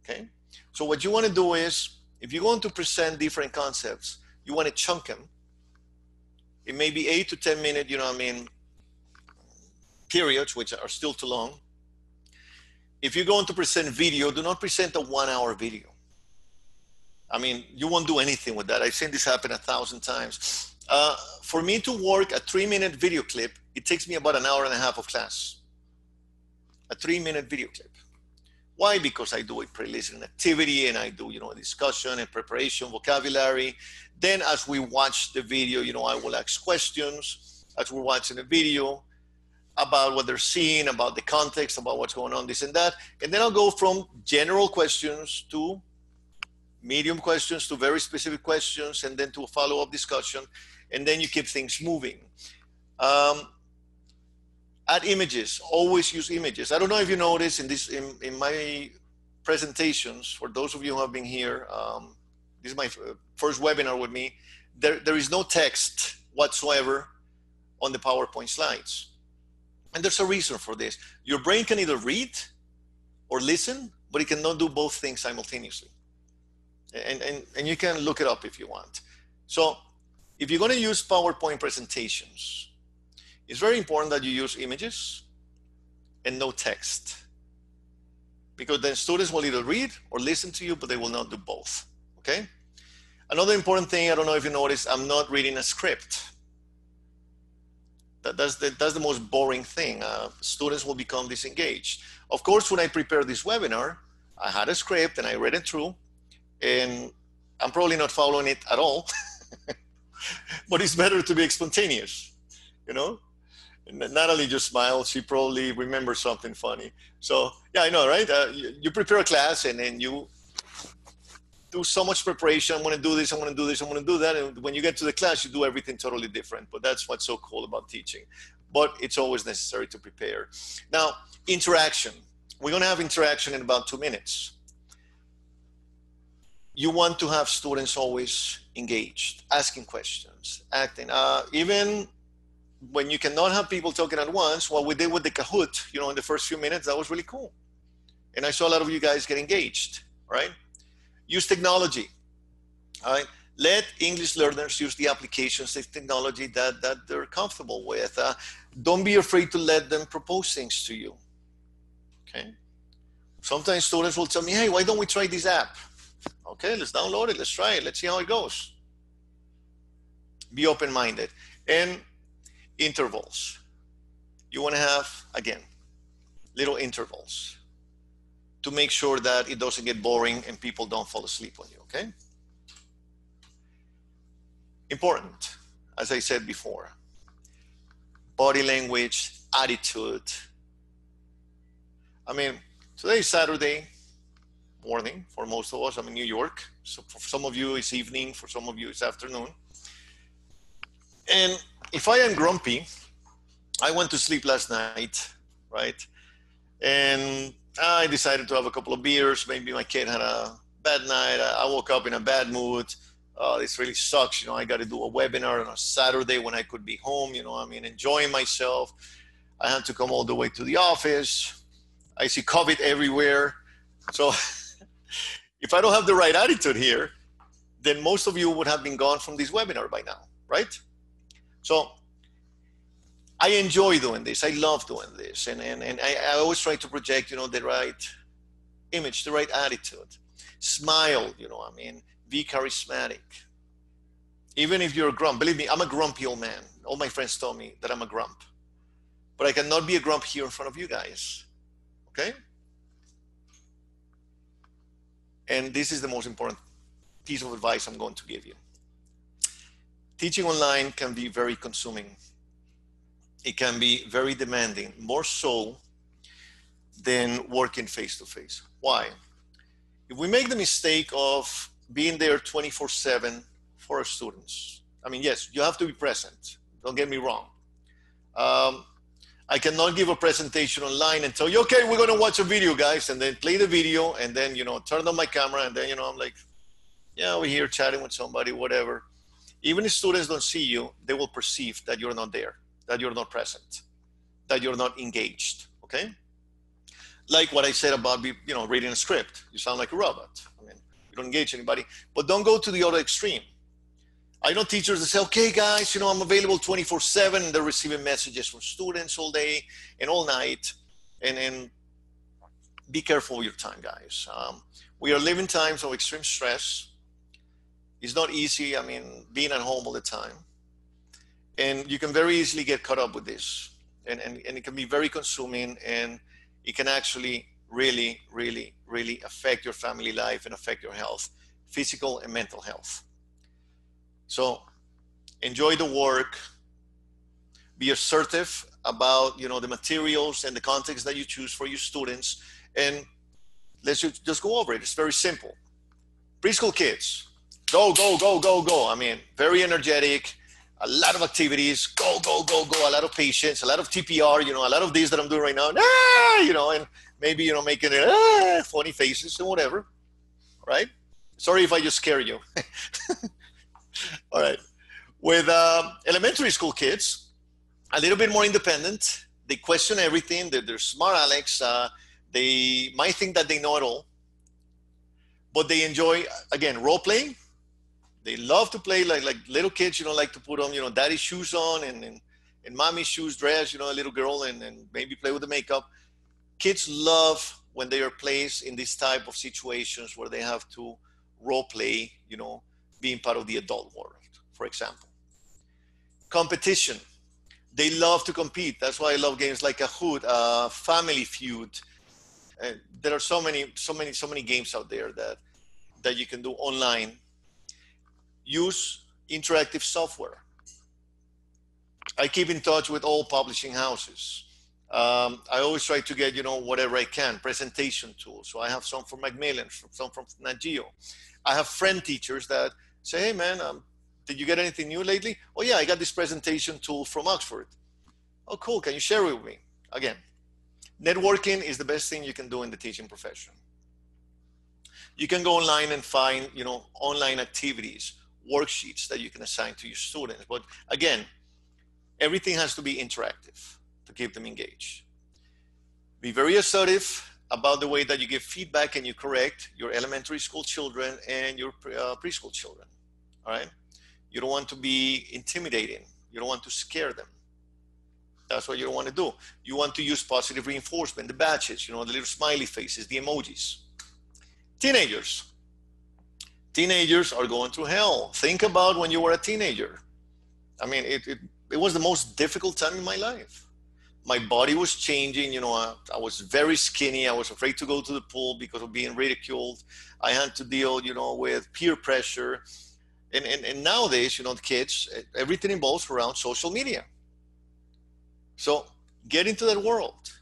okay? So what you want to do is, if you're going to present different concepts, you want to chunk them. It may be 8 to 10 minute, periods, which are still too long. If you're going to present video, do not present a 1 hour video. You won't do anything with that. I've seen this happen 1,000 times. For me to work a 3-minute video clip, it takes me about an hour and a half of class. A 3-minute video clip. Why? Because I do a pre-listening activity, and I do, a discussion and preparation, vocabulary. Then as we watch the video, I will ask questions as we're watching the video about what they're seeing, about the context, about what's going on, this and that. And then I'll go from general questions to medium questions to very specific questions, and then to a follow-up discussion. And then you keep things moving. Add images, always use images. I don't know if you noticed in my presentations, for those of you who have been here, this is my first webinar with me, there is no text whatsoever on the PowerPoint slides. And there's a reason for this. Your brain can either read or listen, but it cannot do both things simultaneously. And you can look it up if you want. So if you're going to use PowerPoint presentations, it's very important that you use images and no text, because then students will either read or listen to you, but they will not do both, okay? Another important thing, I don't know if you noticed, I'm not reading a script. That's the most boring thing. Students will become disengaged. Of course, when I prepared this webinar, I had a script and I read it through, and I'm probably not following it at all, but it's better to be spontaneous, And Natalie just smiled. She probably remembers something funny. So yeah, I know, right? You prepare a class, and then you do so much preparation. I'm going to do this, I'm going to do this, I'm going to do that. And when you get to the class, you do everything totally different. But that's what's so cool about teaching. but it's always necessary to prepare. Now, interaction. We're going to have interaction in about 2 minutes. You want to have students always engaged, asking questions, acting. Even when you cannot have people talking at once, what we did with the Kahoot, in the first few minutes, that was really cool. And I saw a lot of you guys get engaged, right? Use technology, all right? Let English learners use the applications of technology that they're comfortable with. Don't be afraid to let them propose things to you, okay? Sometimes students will tell me, hey, why don't we try this app? Okay, let's download it, let's try it, let's see how it goes. Be open-minded. And intervals. You want to have, again, little intervals to make sure that it doesn't get boring and people don't fall asleep on you, okay? Important, as I said before, body language, attitude. I mean, today is Saturday morning for most of us. I'm in New York. So for some of you, it's evening. For some of you, it's afternoon. And if I am grumpy, I went to sleep last night, right? And I decided to have a couple of beers. Maybe my kid had a bad night. I woke up in a bad mood. This really sucks. I got to do a webinar on a Saturday when I could be home, enjoying myself. I had to come all the way to the office. I see COVID everywhere. So if I don't have the right attitude here, then most of you would have been gone from this webinar by now, right? So I enjoy doing this. I love doing this. And I always try to project, the right image, the right attitude. Smile, be charismatic. Even if you're a grump, believe me, I'm a grumpy old man. All my friends tell me that I'm a grump. But I cannot be a grump here in front of you guys, okay? And this is the most important piece of advice I'm going to give you. Teaching online can be very consuming. It can be very demanding, more so than working face-to-face. Why? If we make the mistake of being there 24/7 for our students, I mean, yes, you have to be present. Don't get me wrong. I cannot give a presentation online and tell you, okay, we're going to watch a video, guys, and then play the video, and then, turn on my camera, and then, I'm like, yeah, we're here chatting with somebody, whatever. Even if students don't see you, they will perceive that you're not there, that you're not present, that you're not engaged, okay? Like what I said about, reading a script. You sound like a robot. I mean, you don't engage anybody, but don't go to the other extreme. I know teachers that say, okay, guys, I'm available 24/7, and they're receiving messages from students all day and all night. And be careful with your time, guys. We are living times of extreme stress. It's not easy, being at home all the time. And you can very easily get caught up with this. And it can be very consuming, and it can actually really, really, really affect your family life and affect your health, physical and mental health. So enjoy the work, be assertive about, the materials and the context that you choose for your students, and let's just go over it. It's very simple. Preschool kids, go, go, go, go, go. Very energetic, a lot of activities, go, go, go, go, a lot of patience, a lot of TPR, a lot of this that I'm doing right now, and maybe, making it, funny faces and whatever, right? Sorry if I just scare you. All right. With elementary school kids, a little bit more independent. They question everything. They're smart Alex. They might think that they know it all, but they enjoy, again, role playing. They love to play like little kids, like to put on, daddy's shoes on and mommy's shoes, dress, a little girl, and maybe play with the makeup. Kids love when they are placed in this type of situations where they have to role play, being part of the adult world, for example. Competition. They love to compete. That's why I love games like Kahoot, Family Feud. There are so many games out there that you can do online. Use interactive software. I keep in touch with all publishing houses. I always try to get, whatever I can, presentation tools. So I have some from Macmillan, some from Nat Geo. I have friend teachers that say, hey man, did you get anything new lately? Oh yeah, I got this presentation tool from Oxford. Oh, cool. Can you share it with me? Again, networking is the best thing you can do in the teaching profession. You can go online and find, online activities, worksheets that you can assign to your students. But again, everything has to be interactive to keep them engaged. Be very assertive about the way that you give feedback and you correct your elementary school children and your preschool children, all right? You don't want to be intimidating. You don't want to scare them. That's what you don't want to do. You want to use positive reinforcement, the badges, the little smiley faces, the emojis. Teenagers. Teenagers are going through hell. Think about when you were a teenager. I mean, it was the most difficult time in my life. My body was changing. I was very skinny. I was afraid to go to the pool because of being ridiculed. I had to deal, with peer pressure. And nowadays, the kids, everything involves around social media. So get into that world.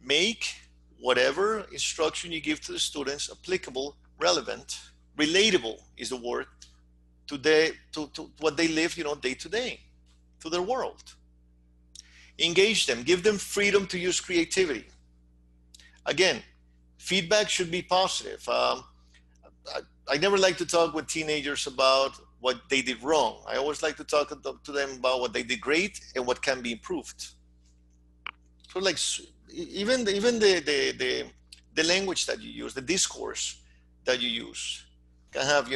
Make whatever instruction you give to the students applicable, relevant, relatable is the word, to what they live, day to day, to their world. Engage them, give them freedom to use creativity. Again, feedback should be positive. I never like to talk with teenagers about what they did wrong. I always like to talk to them about what they did great and what can be improved. So like even the language that you use, the discourse that you use can have,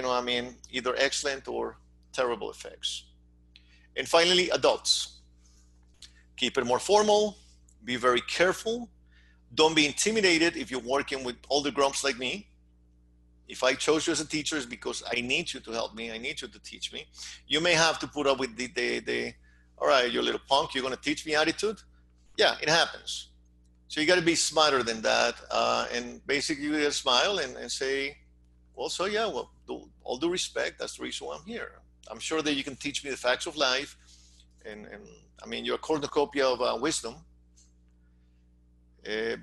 either excellent or terrible effects. And finally, adults. Keep it more formal, be very careful. Don't be intimidated if you're working with older grumps like me. If I chose you as a teacher, it's because I need you to help me. I need you to teach me. You may have to put up with the all right, you little punk, you're going to teach me attitude. Yeah, it happens. So you got to be smarter than that. And basically you just smile and say, well, so yeah, well, all due respect, that's the reason why I'm here. I'm sure that you can teach me the facts of life. And I mean, you're a cornucopia of wisdom.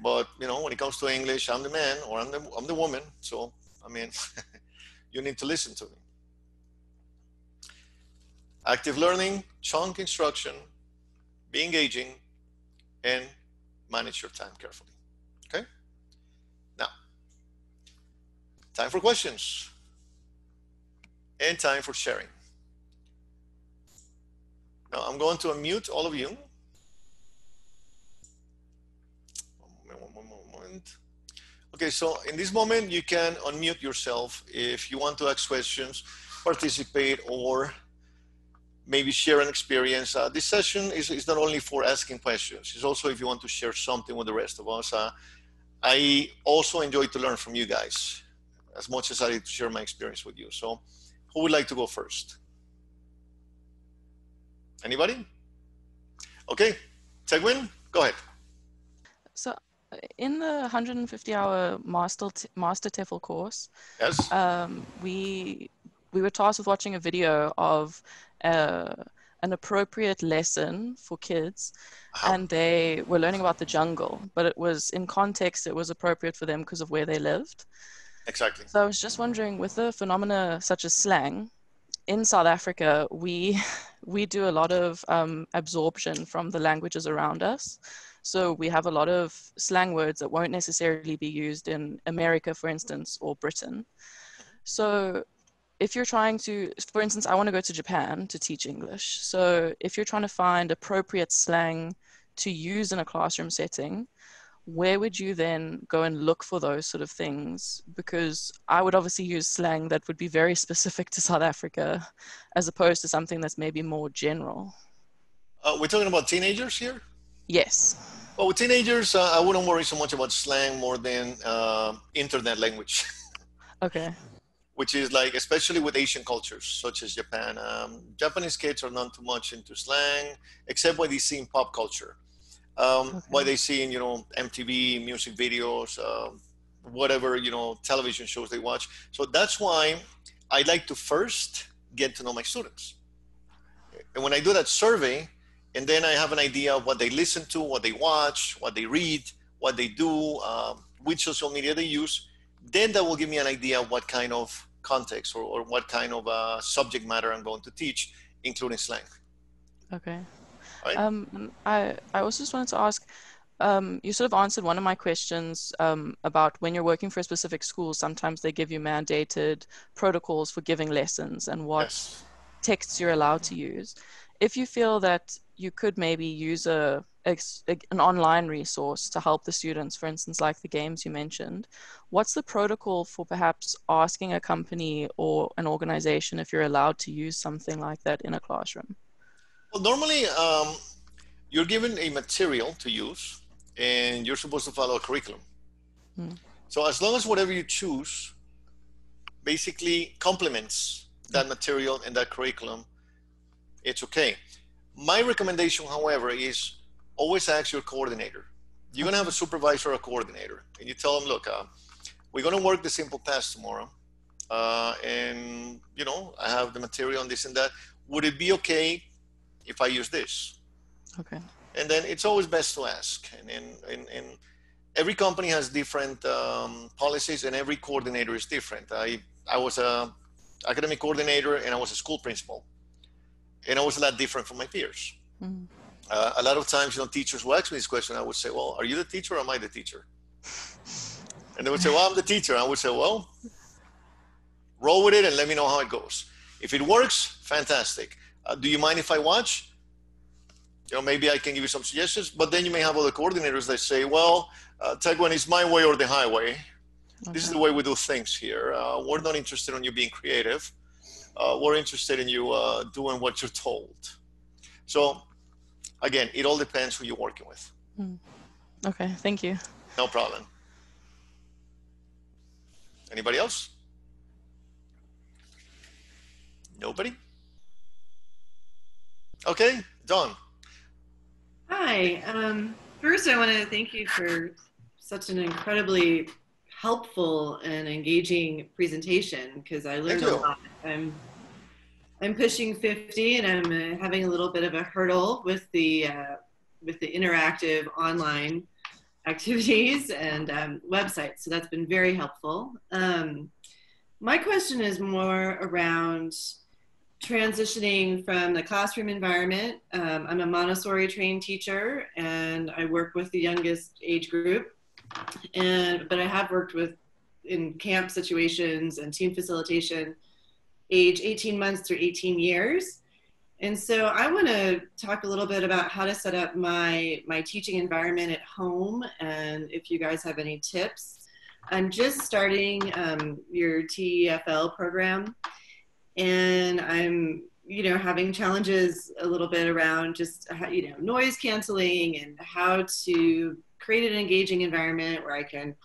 But, when it comes to English, I'm the man or I'm the woman. So, I mean, you need to listen to me. Active learning, chunk instruction, be engaging, and manage your time carefully. Okay? Now, time for questions and time for sharing. Now, I'm going to unmute all of you. One moment. Okay, so in this moment, you can unmute yourself if you want to ask questions, participate, or maybe share an experience. This session is not only for asking questions, it's also if you want to share something with the rest of us. I also enjoy to learn from you guys as much as I like to share my experience with you. So who would like to go first? Anybody? Okay, Tegwin, go ahead. So in the 150-hour Master TEFL course, yes, we were tasked with watching a video of an appropriate lesson for kids, and they were learning about the jungle, but it was in context, it was appropriate for them because of where they lived. Exactly. So I was just wondering, with the phenomena such as slang, in South Africa, we do a lot of absorption from the languages around us. So we have a lot of slang words that won't necessarily be used in America, for instance, or Britain. So if you're trying to, for instance, I want to go to Japan to teach English. So if you're trying to find appropriate slang to use in a classroom setting, where would you then go and look for those sort of things? Because I would obviously use slang that would be very specific to South Africa, as opposed to something that's maybe more general. We're talking about teenagers here? Yes. Well, with teenagers, I wouldn't worry so much about slang more than internet language. Okay. Which is like, especially with Asian cultures, such as Japan. Japanese kids are not too much into slang, except what they see in pop culture. What they see in, MTV, music videos, whatever, television shows they watch. So that's why I like to first get to know my students. And when I do that survey, and then I have an idea of what they listen to, what they watch, what they read, what they do, which social media they use, then that will give me an idea of what kind of context or what kind of subject matter I'm going to teach, including slang. Okay. Right? I also just wanted to ask, you sort of answered one of my questions about when you're working for a specific school, sometimes they give you mandated protocols for giving lessons and what Yes. texts you're allowed to use. If you feel that you could maybe use an online resource to help the students, for instance, like the games you mentioned, what's the protocol for perhaps asking a company or an organization if you're allowed to use something like that in a classroom? Well, normally you're given a material to use and you're supposed to follow a curriculum. So as long as whatever you choose basically complements that material and that curriculum, it's okay. My recommendation, however, is always ask your coordinator. You're going to have a supervisor or a coordinator, and you tell them, look, we're going to work the simple pass tomorrow, and you know, I have the material and this and that. Would it be okay if I use this? Okay. And then it's always best to ask. And every company has different policies, and every coordinator is different. I was a academic coordinator, and I was a school principal, and I was a lot different from my peers. A lot of times, you know, teachers will ask me this question. I would say, well, are you the teacher or am I the teacher? And they would say, well, I'm the teacher. I would say, well, roll with it and let me know how it goes. If it works, fantastic. Do you mind if I watch? You know, maybe I can give you some suggestions, but then you may have other coordinators that say, well, Teguen, it's my way or the highway. Okay. This is the way we do things here. We're not interested in you being creative. We're interested in you doing what you're told. So again, it all depends who you're working with. Okay, thank you. No problem. Anybody else? Nobody? Okay, Dawn. Hi. First, I want to thank you for such an incredibly helpful and engaging presentation, because I learned a lot. I'm pushing 50, and I'm having a little bit of a hurdle with the interactive online activities and websites. So that's been very helpful. My question is more around transitioning from the classroom environment. I'm a Montessori trained teacher, and I work with the youngest age group. But I have worked in camp situations and team facilitation, age 18 months through 18 years. And so I want to talk a little bit about how to set up my teaching environment at home, and if you guys have any tips. I'm just starting your TEFL program, and I'm, having challenges a little bit around just, noise canceling and how to create an engaging environment where I can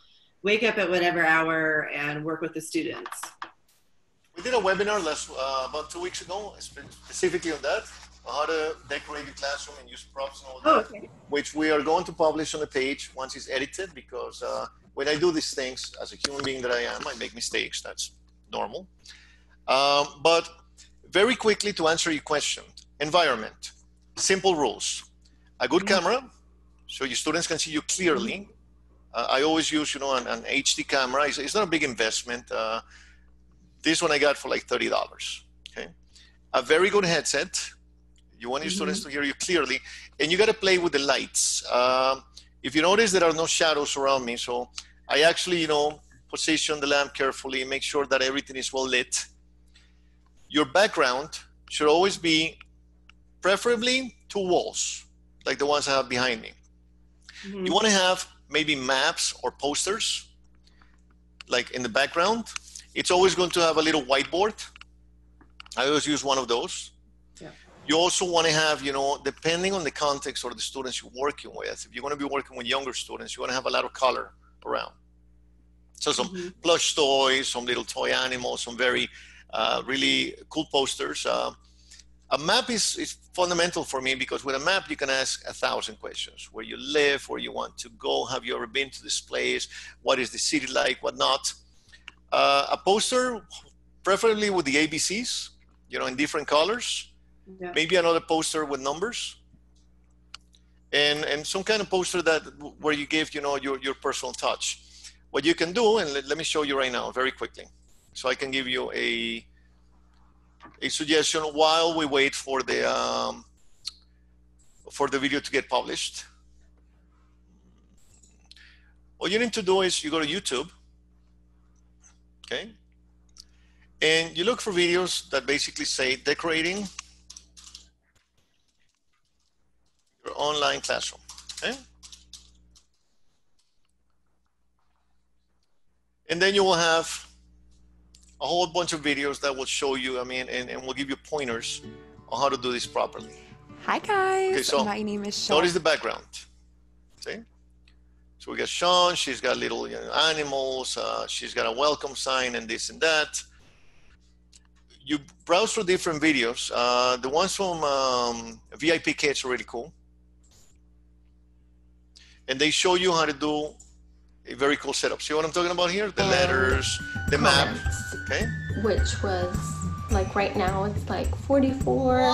wake up at whatever hour and work with the students. We did a webinar about 2 weeks ago, specifically on that, on how to decorate your classroom and use props and all that, okay. Which we are going to publish on the page once it's edited, because when I do these things, as a human being that I am, I make mistakes. That's normal. But very quickly, to answer your question, environment, simple rules. A good camera, so your students can see you clearly. I always use, an HD camera. It's not a big investment. This one I got for like $30, okay? A very good headset. You want your students to hear you clearly, and you got to play with the lights. If you notice, there are no shadows around me, so I actually, position the lamp carefully, make sure that everything is well lit. Your background should always be preferably 2 walls, like the ones I have behind me. You want to have maybe maps or posters, like in the background. It's always going to have a little whiteboard. I always use one of those. Yeah. You also want to have, depending on the context or the students you're working with, if you're going to be working with younger students, you want to have a lot of color around. So some plush toys, some little toy animals, some very, really cool posters. A map is fundamental for me, because with a map, you can ask 1,000 questions. Where you live, where you want to go, have you ever been to this place, what is the city like, what not. A poster, preferably with the ABCs, in different colors. Yeah. Maybe another poster with numbers. And some kind of poster where you give, your personal touch. What you can do, and let me show you right now very quickly. So I can give you a suggestion while we wait for the for the video to get published? All you need to do is you go to YouTube, okay? And you look for videos that basically say decorating your online classroom, okay? And then you will have a whole bunch of videos that will show you, and will give you pointers on how to do this properly. Hi guys, Okay, so my name is Sean. notice the background, see? So we got Sean, she's got little animals, she's got a welcome sign and this and that. You browse through different videos. The ones from VIP Kids are really cool. And they show you how to do a very cool setup. See what I'm talking about here? The letters, the map, okay? Which was, like right now, it's like 44,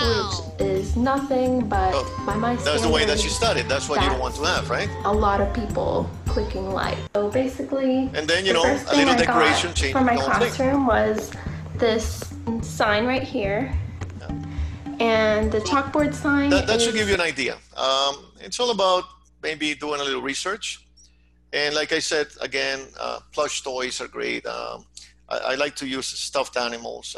which is nothing, but by my standards, that's the way that she started. That's what you don't want to have, right? A lot of people clicking like. So basically, and then, the first a thing little I decoration got change for my the whole thing. classroom was this sign right here. And the chalkboard sign That should give you an idea. It's all about maybe doing a little research. And like I said, again, plush toys are great. I like to use stuffed animals.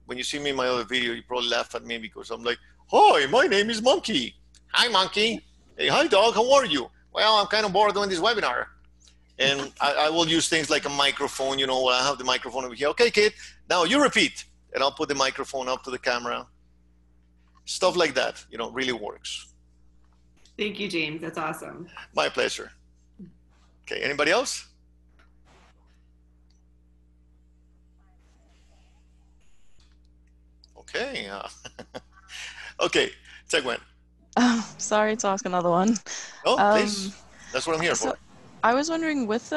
When you see me in my other video, you probably laugh at me because I'm like, hi, my name is Monkey. Hi, Monkey. Hey, hi, dog. How are you? Well, I'm kind of bored doing this webinar. And I will use things like a microphone, I have the microphone over here. Okay, kid, now you repeat. And I'll put the microphone up to the camera. Stuff like that, really works. Thank you, James. That's awesome. My pleasure. Okay, anybody else? Okay. Okay, Tegwen. Sorry to ask another one. Oh, please. That's what I'm here for. I was wondering, with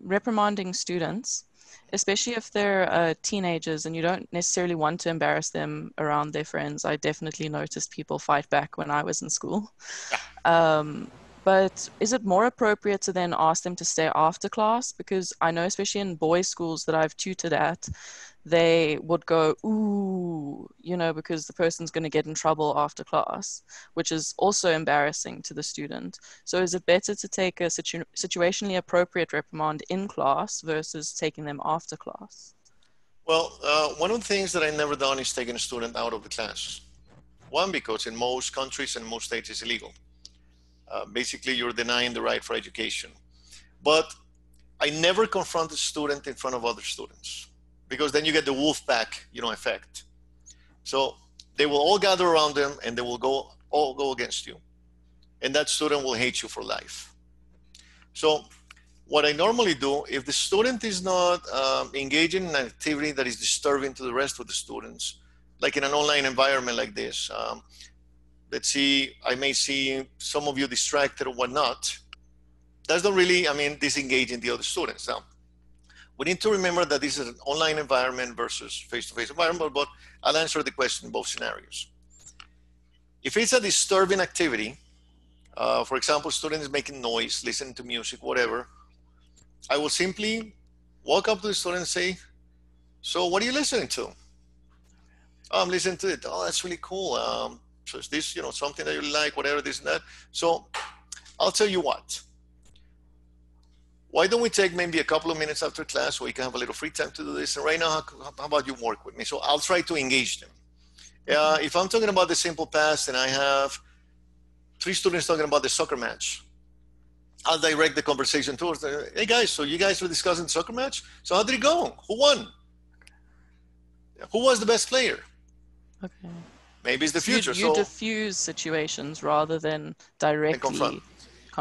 reprimanding students, especially if they're teenagers and you don't necessarily want to embarrass them around their friends. I definitely noticed people fight back when I was in school. But is it more appropriate to then ask them to stay after class? Because I know, especially in boys' schools that I've tutored at, they would go, ooh, because the person's going to get in trouble after class, which is also embarrassing to the student. So is it better to take a situationally appropriate reprimand in class versus taking them after class? Well, one of the things that I've never done is taking a student out of the class. One, because in most countries and most states it's illegal. Basically, you're denying the right for education. But I never confront a student in front of other students, because then you get the wolf pack, effect. So they will all gather around them and they will all go against you. And that student will hate you for life. So what I normally do, if the student is not engaging in an activity that is disturbing to the rest of the students, like in an online environment like this, let's see, I may see some of you distracted or whatnot. That's not really, disengaging the other students. Now, we need to remember that this is an online environment versus face-to-face environment, but I'll answer the question in both scenarios. If it's a disturbing activity, for example, student is making noise, listening to music, whatever, I will simply walk up to the student and say, so what are you listening to? Oh, I'm listening to it. Oh, that's really cool. So is this, something that you like, whatever, this and that. So I'll tell you what. Why don't we take maybe a couple of minutes after class so we can have a little free time to do this? And right now, how about you work with me? So I'll try to engage them. If I'm talking about the simple past and I have 3 students talking about the soccer match, I'll direct the conversation towards them. Hey guys, so you guys were discussing the soccer match? So how did it go? Who won? Who was the best player? Okay. Maybe it's the future. You diffuse situations rather than directly confront.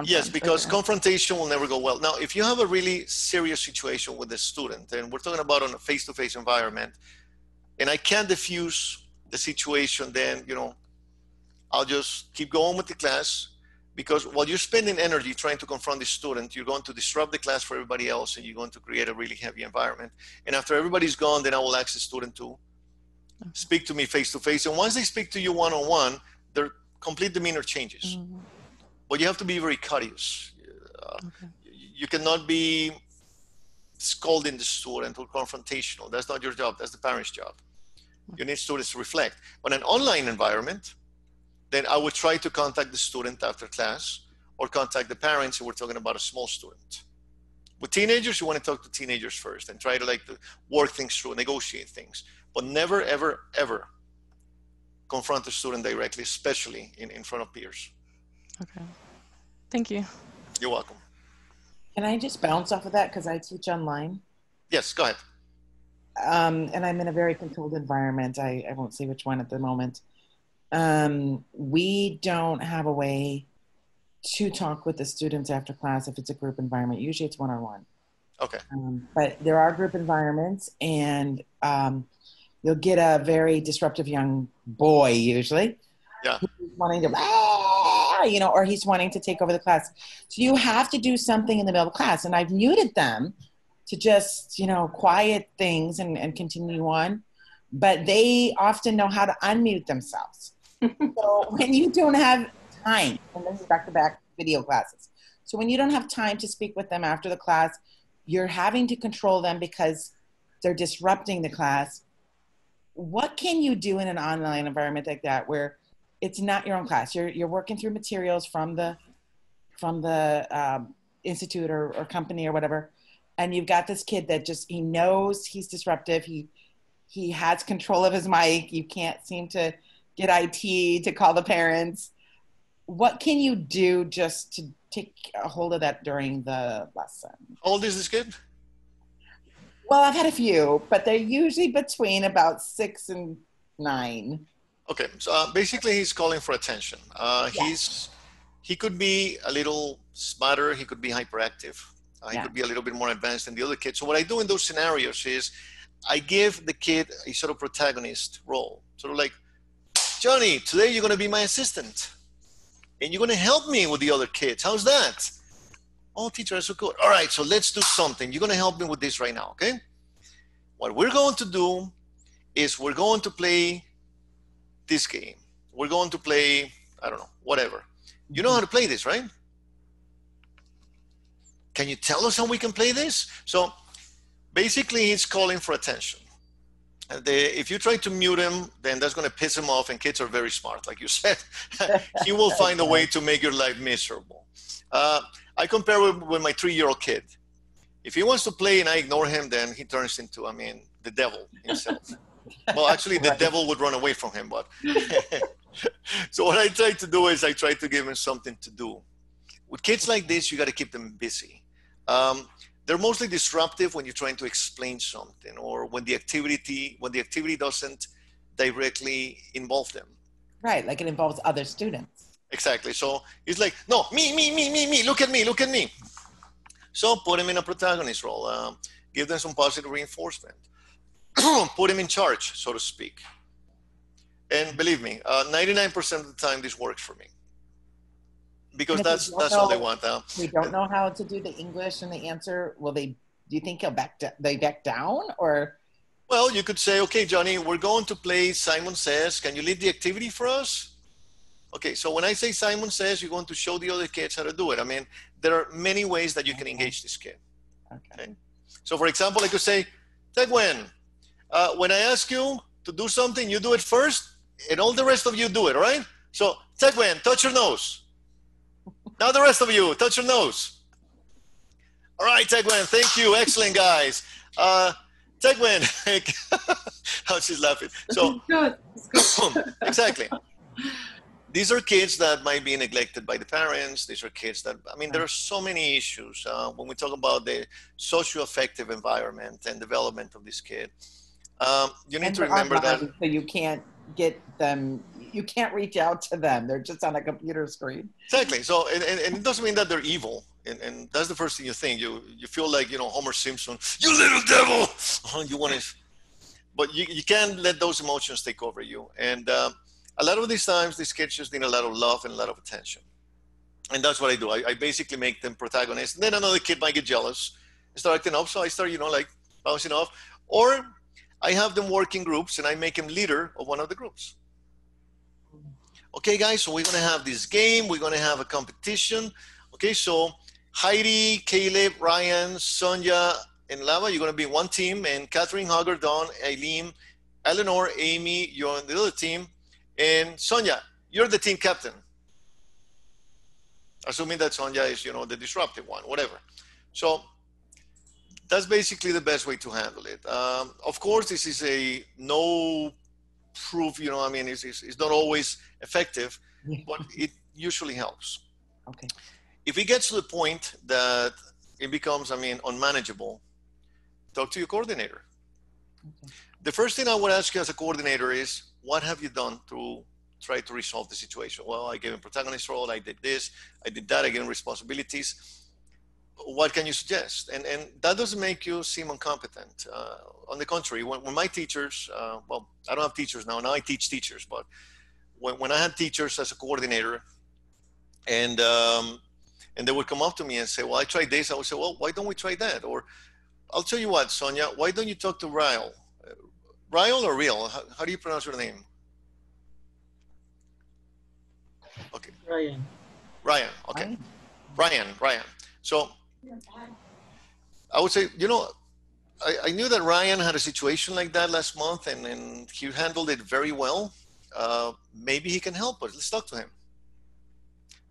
Yes, because confrontation will never go well. Now, if you have a really serious situation with a student, and we're talking about on a face-to-face environment, and I can't diffuse the situation, then, I'll just keep going with the class, because while you're spending energy trying to confront the student, you're going to disrupt the class for everybody else, and you're going to create a really heavy environment. And after everybody's gone, then I will ask the student to speak to me face-to-face. And once they speak to you one-on-one, their complete demeanor changes. Mm-hmm. But you have to be very courteous. You cannot be scolding the student or confrontational. That's not your job. That's the parent's job. You need students to reflect. But in an online environment, then I would try to contact the student after class or contact the parents if we're talking about a small student. With teenagers, you want to talk to teenagers first and try to like to work things through, negotiate things, but never, ever, ever confront the student directly, especially in front of peers. Okay. Thank you. You're welcome. Can I just bounce off of that because I teach online? Yes, go ahead. And I'm in a very controlled environment. I won't say which one at the moment. We don't have a way to talk with the students after class if it's a group environment. Usually it's one-on-one. Okay. But there are group environments, and you'll get a very disruptive young boy usually. Yeah. Who's wanting to, you know, or he's wanting to take over the class. So you have to do something in the middle of class. And I've muted them to just, you know, quiet things and continue on. But they often know how to unmute themselves. So when you don't have time, and this is back-to-back video classes. So when you don't have time to speak with them after the class, you're having to control them because they're disrupting the class. What can you do in an online environment like that where it's not your own class? You're working through materials from the institute or company or whatever, and you've got this kid that just, he knows he's disruptive. He has control of his mic. You can't seem to get IT to call the parents. What can you do just to take a hold of that during the lesson? How old is this kid? Well, I've had a few, but they're usually between about 6 and 9. Okay, so basically he's calling for attention. He could be a little smarter. He could be hyperactive. He could be a little bit more advanced than the other kids. So what I do in those scenarios is I give the kid a sort of protagonist role. Sort of like, Johnny, today you're going to be my assistant. And you're going to help me with the other kids. How's that? Oh, teacher, that's so good. All right, so let's do something. You're going to help me with this right now, okay? What we're going to do is we're going to play this game. We're going to play, I don't know, whatever. You know how to play this, right? Can you tell us how we can play this? So basically, he's calling for attention. If you try to mute him, then that's going to piss him off, and kids are very smart, like you said. He will find a way to make your life miserable. I compare with my 3-year-old kid. If he wants to play and I ignore him, then he turns into, the devil himself. Well, actually, the devil would run away from him. But so what I try to do is I try to give him something to do. With kids like this, you got to keep them busy. They're mostly disruptive when you're trying to explain something, or when the activity doesn't directly involve them. Right, like it involves other students. Exactly. So it's like, no, me, look at me. So put him in a protagonist role. Give them some positive reinforcement. Put him in charge, so to speak. And believe me, 99% of the time this works for me. Because that's all they want. We don't know how to do the English and the answer. Do you think they back down, or? Well, you could say, okay, Johnny, we're going to play Simon Says. Can you lead the activity for us? Okay, so when I say Simon Says, you're going to show the other kids how to do it. There are many ways that you can engage this kid. Okay. So for example, I could say, Tegwen, when I ask you to do something, you do it first, and all the rest of you do it, all right? So, Tegwen, touch your nose. Now the rest of you, touch your nose. All right, Tegwen, thank you. Excellent, guys. Tegwen, how she's laughing. So, exactly. These are kids that might be neglected by the parents. These are kids that, there are so many issues when we talk about the socio-affective environment and development of this kid. You need to remember that. So you can't get them, you can't reach out to them. They're just on a computer screen. Exactly. So, and it doesn't mean that they're evil. And that's the first thing you think. You feel like, Homer Simpson, you little devil. You want to, but you can't let those emotions take over you. And a lot of these times, these kids just need a lot of love and a lot of attention. And that's what I do. I basically make them protagonists. And then another kid might get jealous and start acting up. So I start, like bouncing off. Or I have them work in groups and I make him leader of one of the groups. Okay, guys, so we're going to have this game. We're going to have a competition. Okay, so Heidi, Caleb, Ryan, Sonia, and Lava, you're going to be one team. And Catherine, Hugger, Dawn, Eileen, Eleanor, Amy, you're on the other team. And Sonia, you're the team captain. Assuming that Sonia is, the disruptive one, whatever. So that's basically the best way to handle it. Of course, this is a no proof, it's not always effective, but it usually helps. Okay. If it gets to the point that it becomes, unmanageable, talk to your coordinator. Okay. The first thing I would ask you as a coordinator is, what have you done to try to resolve the situation? Well, I gave him protagonist role, I did this, I did that, I gave him responsibilities. What can you suggest? And that doesn't make you seem incompetent. On the contrary, when my teachers, well, I don't have teachers now I teach teachers, but when I had teachers as a coordinator, and they would come up to me and say, well, I tried this, I would say, well, why don't we try that? Or I'll tell you what, Sonia, why don't you talk to Ryle? Ryle or Real? How do you pronounce your name? Okay. Ryan, okay. Ryan. So I would say, I knew that Ryan had a situation like that last month, and he handled it very well. Maybe he can help us. Let's talk to him.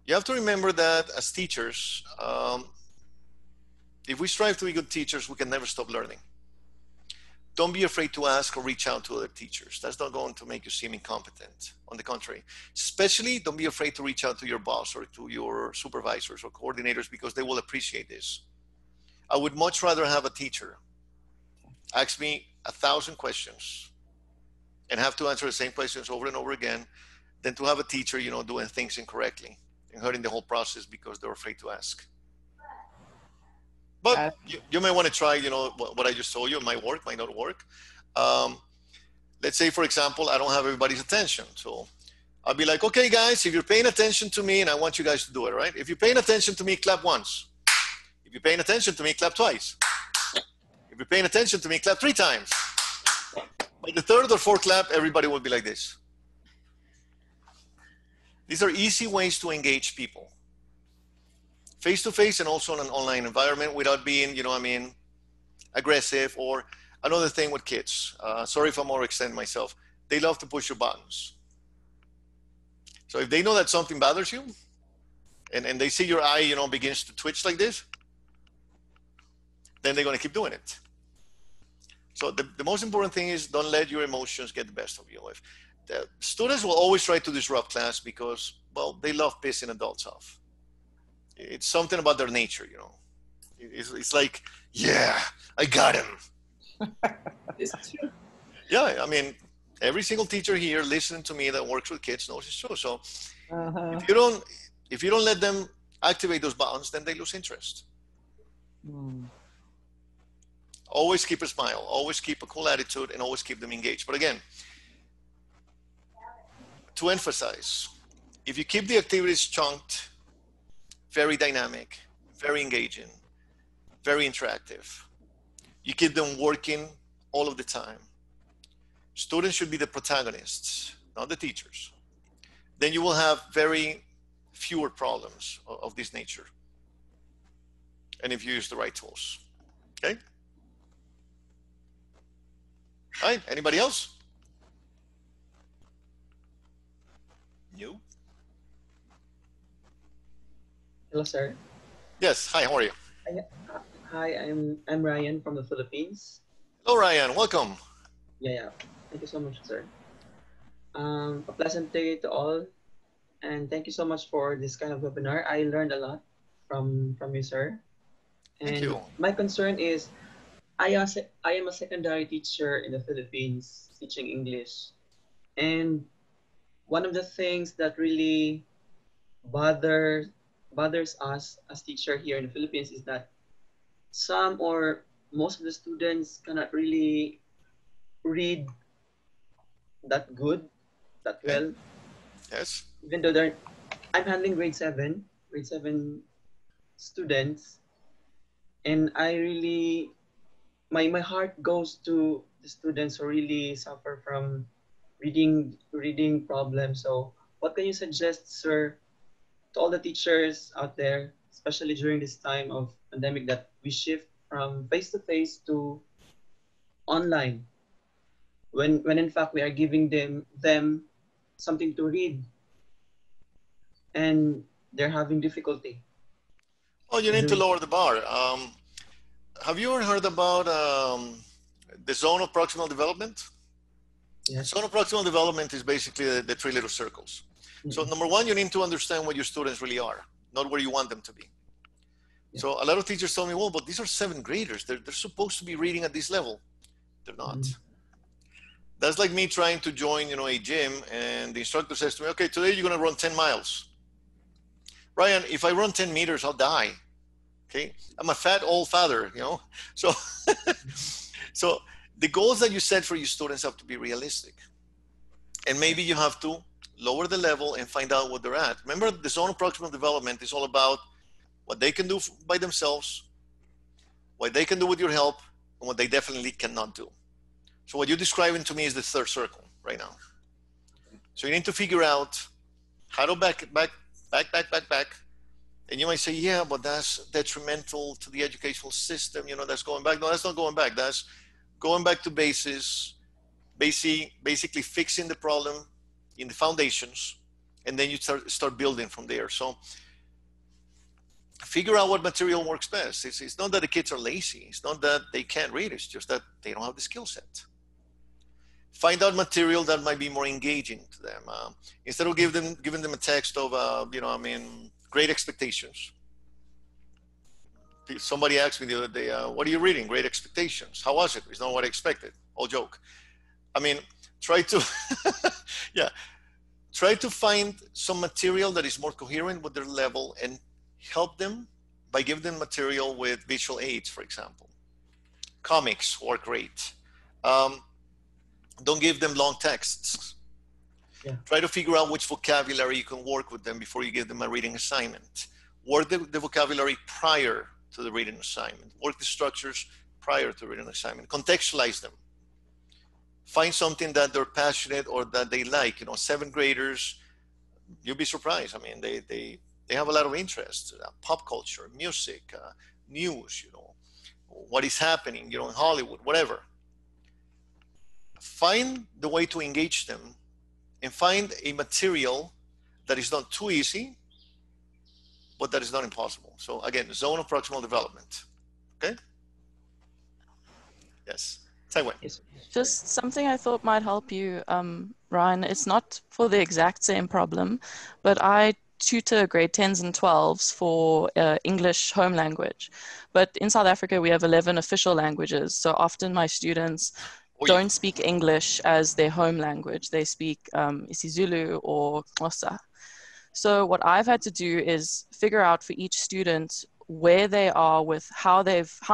You have to remember that as teachers, if we strive to be good teachers, we can never stop learning. Don't be afraid to ask or reach out to other teachers. That's not going to make you seem incompetent. On the contrary, especially don't be afraid to reach out to your boss or to your supervisors or coordinators, because they will appreciate this. I would much rather have a teacher ask me 1,000 questions and have to answer the same questions over and over again than to have a teacher, doing things incorrectly and hurting the whole process because they're afraid to ask. But you may want to try, what I just told you. It might work, might not work. Let's say, for example, I don't have everybody's attention. So I'll be like, okay, guys, if you're paying attention to me, and I want you guys to do it, right? If you're paying attention to me, clap once. If you're paying attention to me, clap twice. If you're paying attention to me, clap 3 times. By the 3rd or 4th clap, everybody will be like this. These are easy ways to engage people. Face-to-face and also in an online environment without being, aggressive. Or another thing with kids, sorry if I'm overextending myself, they love to push your buttons. So if they know that something bothers you and they see your eye, begins to twitch like this, then they're going to keep doing it. So the most important thing is don't let your emotions get the best of you. If the students will always try to disrupt class because, well, they love pissing adults off. It's something about their nature, It's like, yeah, I got him. It's true. Yeah, every single teacher here listening to me that works with kids knows it's true. So if you don't let them activate those buttons, then they lose interest. Always keep a smile, always keep a cool attitude, and always keep them engaged. But again, to emphasize, if you keep the activities chunked, very dynamic, very engaging, very interactive, you keep them working all of the time. Students should be the protagonists, not the teachers. Then you will have very fewer problems of this nature. And if you use the right tools, okay? All right, anybody else? You? Hello, sir. Yes, hi, how are you? Hi, I'm Ryan from the Philippines. Hello, Ryan, welcome. Yeah. Thank you so much, sir. A pleasant day to all, and thank you so much for this kind of webinar. I learned a lot from you, sir. And thank you. My concern is, I am a secondary teacher in the Philippines teaching English, and one of the things that really bothers us as teacher here in the Philippines is that some or most of the students cannot really read that well. Yes. Even though I'm handling grade 7 students, and I really, my heart goes to the students who really suffer from reading problems. So what can you suggest, sir, to all the teachers out there, especially during this time of pandemic, that we shift from face-to-face to online, when in fact we are giving them something to read and they're having difficulty. Oh, you need to lower the bar. Have you ever heard about the zone of proximal development? Yes. Zone of proximal development is basically the three little circles. So number one, you need to understand what your students really are, not where you want them to be. Yeah. So a lot of teachers tell me, well, but these are 7th graders. They're supposed to be reading at this level. They're not. That's like me trying to join, a gym, and the instructor says to me, okay, today you're going to run 10 miles. Ryan, if I run 10 meters, I'll die. Okay. I'm a fat old father, So, so the goals that you set for your students have to be realistic. And maybe you have to lower the level and find out what they're at. Remember, the zone of proximal development is all about what they can do by themselves, what they can do with your help, and what they definitely cannot do. So what you're describing to me is the 3rd circle right now. So you need to figure out how to back. And you might say, yeah, but that's detrimental to the educational system. That's going back. No, that's not going back. That's going back to basis, basically fixing the problem in the foundations, and then you start building from there. So figure out what material works best. It's not that the kids are lazy. It's not that they can't read. It's just that they don't have the skill set. Find out material that might be more engaging to them. Instead of giving them a text of, Great Expectations. Somebody asked me the other day, what are you reading? Great Expectations. How was it? It's not what I expected. All joke. Try to, try to find some material that is more coherent with their level and help them by giving them material with visual aids, for example. Comics work great. Don't give them long texts. Yeah. Try to figure out which vocabulary you can work with them before you give them a reading assignment. Work the vocabulary prior to the reading assignment. Work the structures prior to the reading assignment. Contextualize them. Find something that they're passionate or that they like. 7th graders, you'll be surprised. They have a lot of interest. Pop culture, music, news, what is happening, in Hollywood, whatever. Find the way to engage them and find a material that is not too easy, but that is not impossible. So again, zone of proximal development. Okay? Yes. Taiwan. Just something I thought might help you, Ryan. It's not for the exact same problem, but I tutor grade 10s and 12s for English home language. But in South Africa, we have 11 official languages. So often my students don't speak English as their home language. They speak isiZulu or Xhosa. So what I've had to do is figure out for each student where they are with how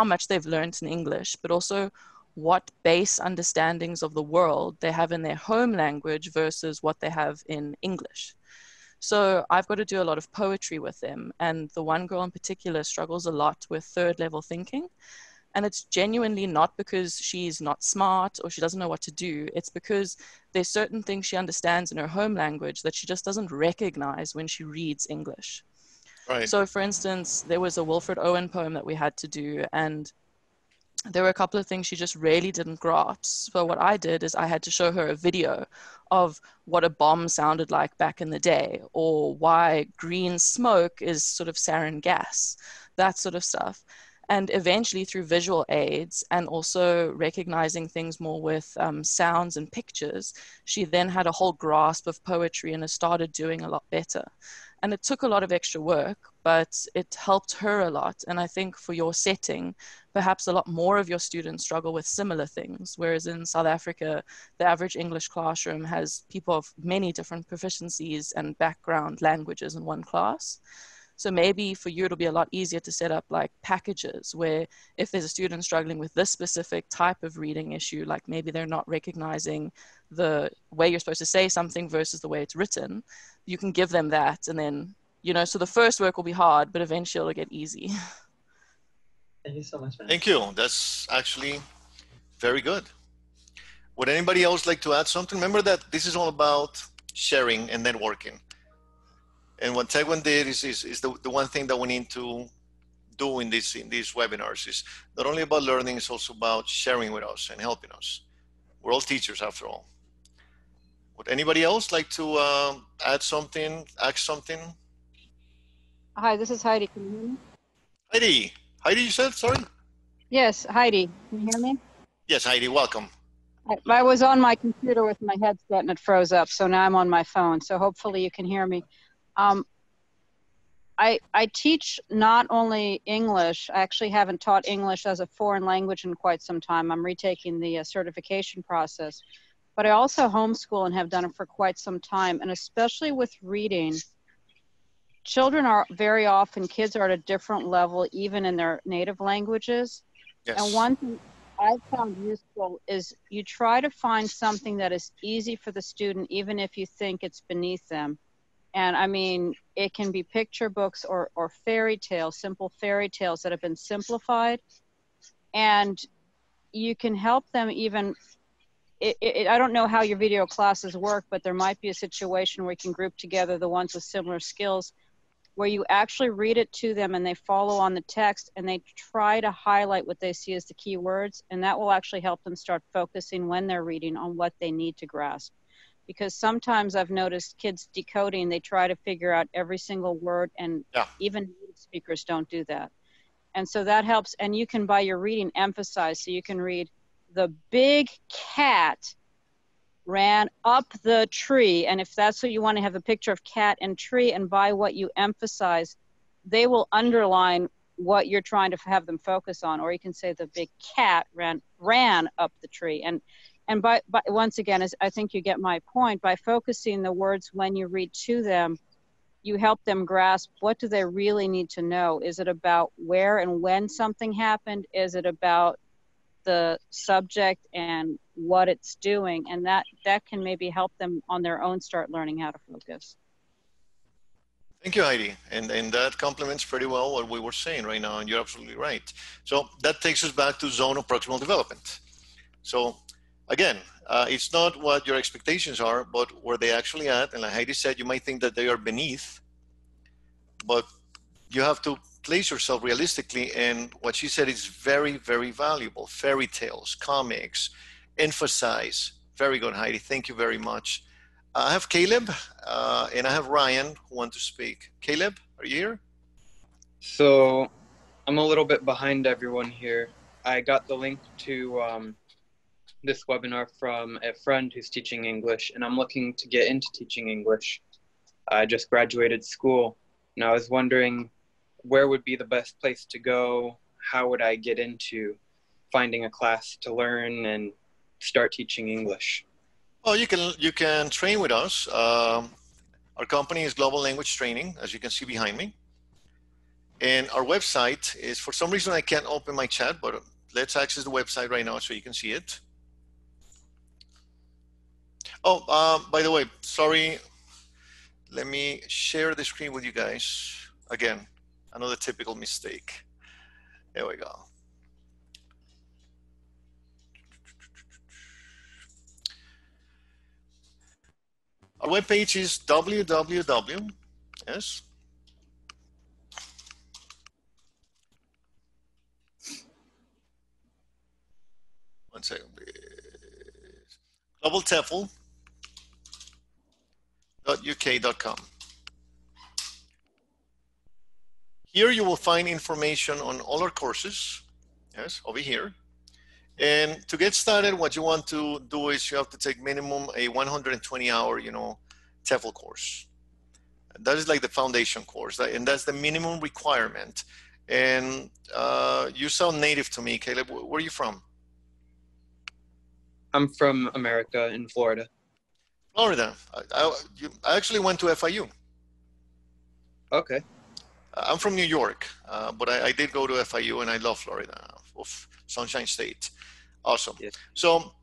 much they've learned in English, but also what base understandings of the world they have in their home language versus what they have in English. So I've got to do a lot of poetry with them. And the one girl in particular struggles a lot with 3rd level thinking. And it's genuinely not because she's not smart or she doesn't know what to do. It's because there's certain things she understands in her home language that she just doesn't recognize when she reads English. Right. So for instance, there was a Wilfred Owen poem that we had to do, and there were a couple of things she just really didn't grasp. So what I did is I had to show her a video of what a bomb sounded like back in the day, or why green smoke is sort of sarin gas, that sort of stuff. And eventually through visual aids and also recognizing things more with sounds and pictures, she then had a whole grasp of poetry and has started doing a lot better. And it took a lot of extra work, but it helped her a lot. And I think for your setting, perhaps a lot more of your students struggle with similar things. Whereas in South Africa, the average English classroom has people of many different proficiencies and background languages in one class. So maybe for you, it'll be a lot easier to set up like packages where if there's a student struggling with this specific type of reading issue, like maybe they're not recognizing the way you're supposed to say something versus the way it's written, you can give them that. And then, so the first work will be hard, but eventually it'll get easy. Thank you so much, man. Thank you. That's actually very good. Would anybody else like to add something? Remember that this is all about sharing and networking. And what Taekwon did is the one thing that we need to do in these webinars is not only about learning, it's also about sharing with us and helping us. We're all teachers after all. Would anybody else like to add something, ask something? Hi, this is Heidi. Can you hear me? Heidi. Heidi, you said? Sorry? Yes, Heidi. Can you hear me? Yes, Heidi, welcome. I was on my computer with my headset and it froze up, so now I'm on my phone. So hopefully you can hear me. I teach not only English. I actually haven't taught English as a foreign language in quite some time. I'm retaking the certification process. But I also homeschool and have done it for quite some time. And especially with reading, children are very often, kids are at a different level, even in their native languages. Yes. And one thing I've found useful is you try to find something that is easy for the student, even if you think it's beneath them. And I mean, it can be picture books or fairy tales, simple fairy tales that have been simplified. And you can help them even, I don't know how your video classes work, but there might be a situation where you can group together the ones with similar skills, where you actually read it to them and they follow on the text and they try to highlight what they see as the key words. And that will actually help them start focusing when they're reading on what they need to grasp. Because sometimes I've noticed kids decoding, they try to figure out every single word, and even native speakers don't do that. And so that helps. And you can, by your reading, emphasize. So you can read, the big cat ran up the tree. And if that's what you want to have a picture of cat and tree, and by what you emphasize, they will underline what you're trying to have them focus on. Or you can say the big cat ran up the tree. And by once again, I think you get my point, by focusing the words when you read to them, you help them grasp, what do they really need to know? Is it about where and when something happened? Is it about the subject and what it's doing? And that can maybe help them on their own start learning how to focus. Thank you, Heidi. And that complements pretty well what we were saying right now, and you're absolutely right. So that takes us back to zone of proximal development. So again, it's not what your expectations are, but where they actually at. And like Heidi said, you might think that they are beneath, but you have to place yourself realistically. And what she said is very, very valuable. Fairy tales, comics, emphasize. Very good, Heidi. Thank you very much. I have Caleb and I have Ryan who want to speak. Caleb, are you here? So I'm a little bit behind everyone here. I got the link to this webinar from a friend who's teaching English, and I'm looking to get into teaching English. I just graduated school, and I was wondering where would be the best place to go? How would I get into finding a class to learn and start teaching English? Oh, you can train with us. Our company is Global Language Training, as you can see behind me. And our website is, for some reason I can't open my chat, but let's access the website right now so you can see it. Oh, by the way, sorry. Let me share the screen with you guys. Again, another typical mistake. There we go. Our webpage is www. Yes. One second, please. globaltefl.uk.com. Here you will find information on all our courses. Yes, over here. And to get started, what you want to do is you have to take minimum a 120-hour, TEFL course. That is like the foundation course, and that's the minimum requirement. And you sound native to me, Caleb. Where are you from? I'm from America, in Florida. Florida. I actually went to FIU. Okay. I'm from New York, but I did go to FIU, and I love Florida. Sunshine State. Awesome. Yes. So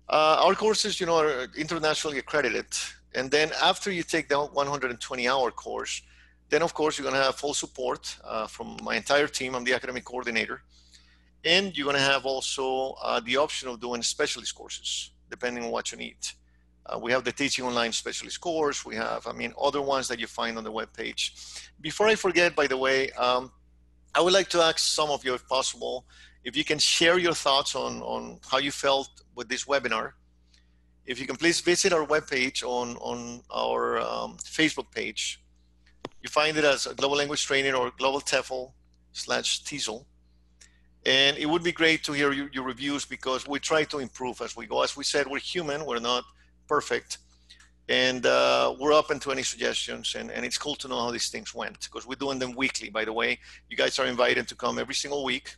our courses, are internationally accredited. And then after you take the 120-hour course, then of course you're going to have full support from my entire team. I'm the academic coordinator. And you're going to have also the option of doing specialist courses, depending on what you need. We have the Teaching Online Specialist course. We have, other ones that you find on the webpage. Before I forget, by the way, I would like to ask some of you, if possible, if you can share your thoughts on how you felt with this webinar. If you can please visit our webpage on our Facebook page. You find it as a Global Language Training or Global TEFL/TESOL. And it would be great to hear your reviews because we try to improve as we go. As we said, we're human, we're not perfect. And we're open to any suggestions. And it's cool to know how these things went because we're doing them weekly, by the way. You guys are invited to come every single week.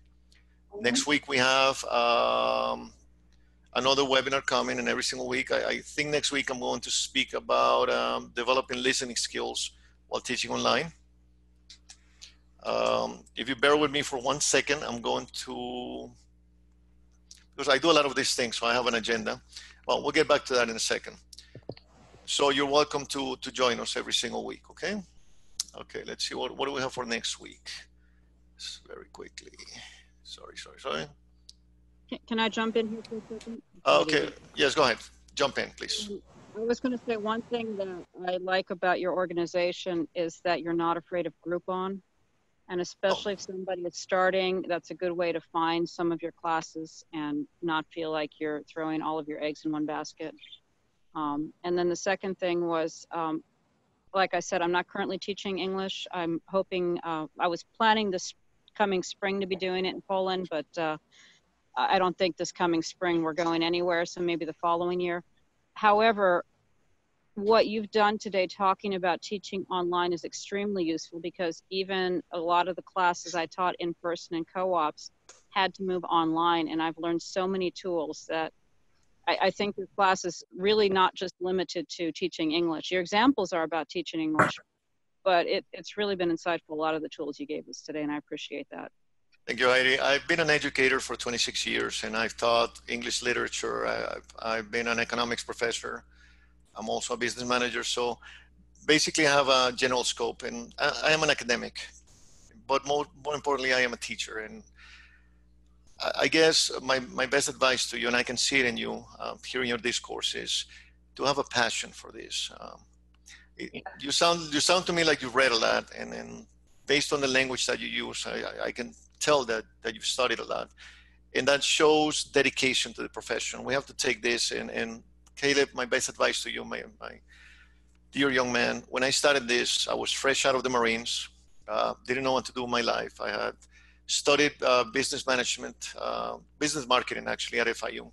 Next week we have another webinar coming, and every single week. I think next week I'm going to speak about developing listening skills while teaching online. If you bear with me for 1 second, I'm going to, because I do a lot of these things, so I have an agenda. Well, we'll get back to that in a second. So you're welcome to join us every single week, okay? Okay, let's see, what do we have for next week? Just very quickly. Sorry. Can I jump in here for a second? Okay, yes, go ahead. Jump in, please. I was going to say one thing that I like about your organization is that you're not afraid of Groupon. And especially if somebody is starting, that's a good way to find some of your classes and not feel like you're throwing all of your eggs in one basket. And then the second thing was, like I said, I'm not currently teaching English. I'm hoping, I was planning this coming spring to be doing it in Poland, but I don't think this coming spring we're going anywhere, so maybe the following year. However, what you've done today talking about teaching online is extremely useful because even a lot of the classes I taught in person in co-ops had to move online, and I've learned so many tools that I think your class is really not just limited to teaching English. Your examples are about teaching English, but it's really been insightful, a lot of the tools you gave us today, and I appreciate that. Thank you, Heidi. I've been an educator for 26 years, and I've taught English literature. I've been an economics professor. I'm also a business manager. So basically I have a general scope, and I am an academic, but more importantly, I am a teacher. And I guess my best advice to you, and I can see it in you, hearing your discourse, is to have a passion for this. You sound to me like you've read a lot, and based on the language that you use, I can tell that you've studied a lot, and that shows dedication to the profession. We have to take this, and Caleb, my best advice to you, my dear young man, when I started this, I was fresh out of the Marines, didn't know what to do with my life. I had studied business management, business marketing actually at FIU,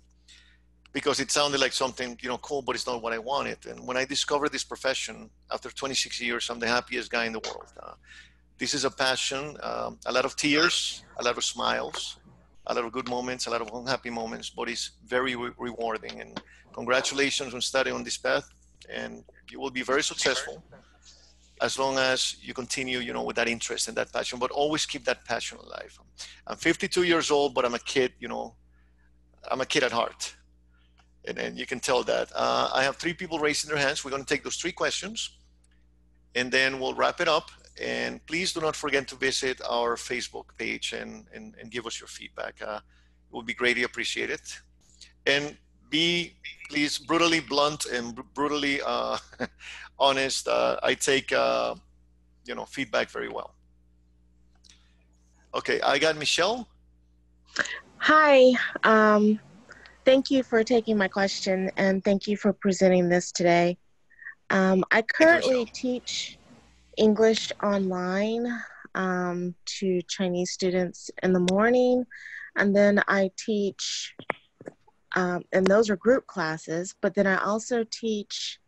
because it sounded like something, cool, but it's not what I wanted. And when I discovered this profession, after 26 years, I'm the happiest guy in the world. This is a passion, a lot of tears, a lot of smiles, a lot of good moments, a lot of unhappy moments, but it's very rewarding. And congratulations on starting on this path, and you will be very successful as long as you continue, with that interest and that passion, but always keep that passion alive. I'm 52 years old, but I'm a kid, I'm a kid at heart. And you can tell that. I have 3 people raising their hands. We're going to take those 3 questions, and then we'll wrap it up. And please do not forget to visit our Facebook page and give us your feedback. It would be greatly appreciated. And be, please, brutally blunt and brutally honest. I take, feedback very well. Okay, I got Michelle. Hi. Thank you for taking my question, and thank you for presenting this today. I currently teach English online to Chinese students in the morning, and then I teach, and those are group classes, but then I also teach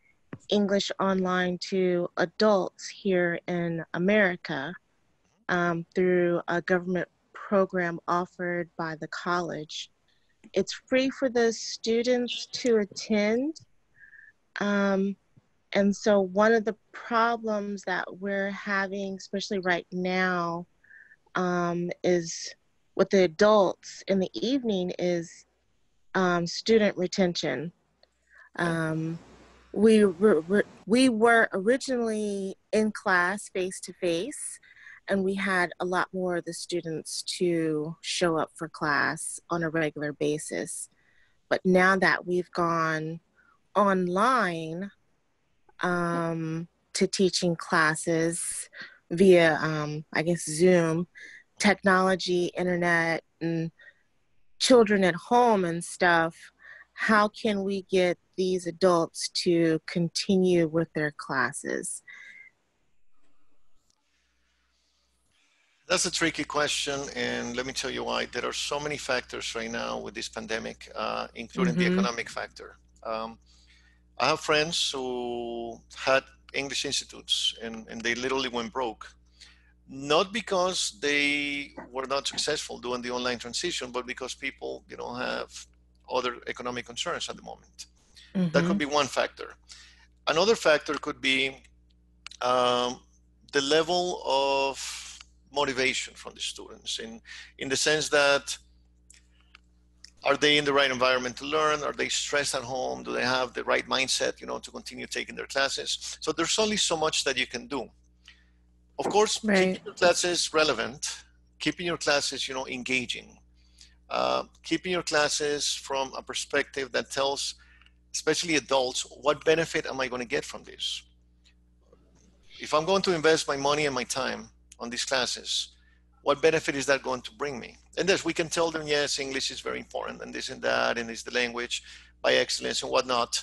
English online to adults here in America through a government program offered by the college. It's free for the students to attend. And so one of the problems that we're having, especially right now, is with the adults in the evening is student retention. We were originally in class face-to-face, and we had a lot more of the students to show up for class on a regular basis. But now that we've gone online, to teaching classes via, I guess, Zoom, technology, internet, and children at home and stuff, how can we get these adults to continue with their classes? That's a tricky question, and let me tell you why. There are so many factors right now with this pandemic, including the economic factor. I have friends who had English institutes and they literally went broke. Not because they were not successful doing the online transition, but because people, have other economic concerns at the moment. That could be one factor. Another factor could be the level of motivation from the students in the sense that, are they in the right environment to learn? Are they stressed at home? Do they have the right mindset, to continue taking their classes? So there's only so much that you can do. Of course, keeping your classes relevant, keeping your classes, engaging, keeping your classes from a perspective that tells, especially adults, what benefit am I going to get from this? If I'm going to invest my money and my time on these classes, what benefit is that going to bring me? And yes, we can tell them, yes, English is very important and this and that, and it's the language by excellence and whatnot.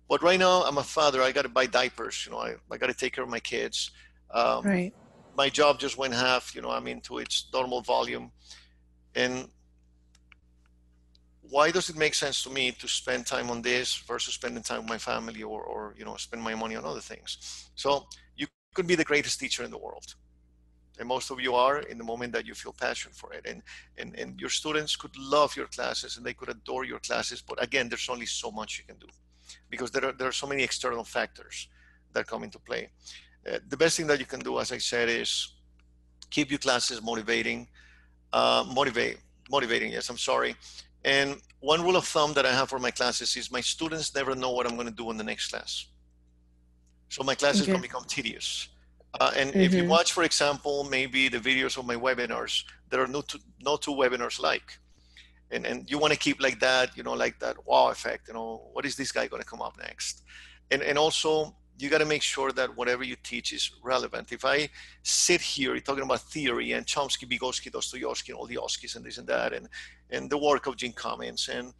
But right now, I'm a father, I got to buy diapers, I got to take care of my kids. My job just went half, I'm into its normal volume. And why does it make sense to me to spend time on this versus spending time with my family or spend my money on other things? So you could be the greatest teacher in the world. And most of you are in the moment that you feel passion for it. And your students could love your classes and they could adore your classes. But again, there's only so much you can do because there are so many external factors that come into play. The best thing that you can do, as I said, is keep your classes motivating. Motivating, yes, I'm sorry. And one rule of thumb that I have for my classes is my students never know what I'm going to do in the next class. So my classes can become tedious. And if you watch, for example, maybe the videos of my webinars, there are no two webinars like. And you want to keep like that, like that wow effect, what is this guy going to come up next? And also, you got to make sure that whatever you teach is relevant. If I sit here talking about theory and Chomsky, Vygotsky, Dostoevsky, and all the Oskis and this and that, and the work of Jim Cummins, and,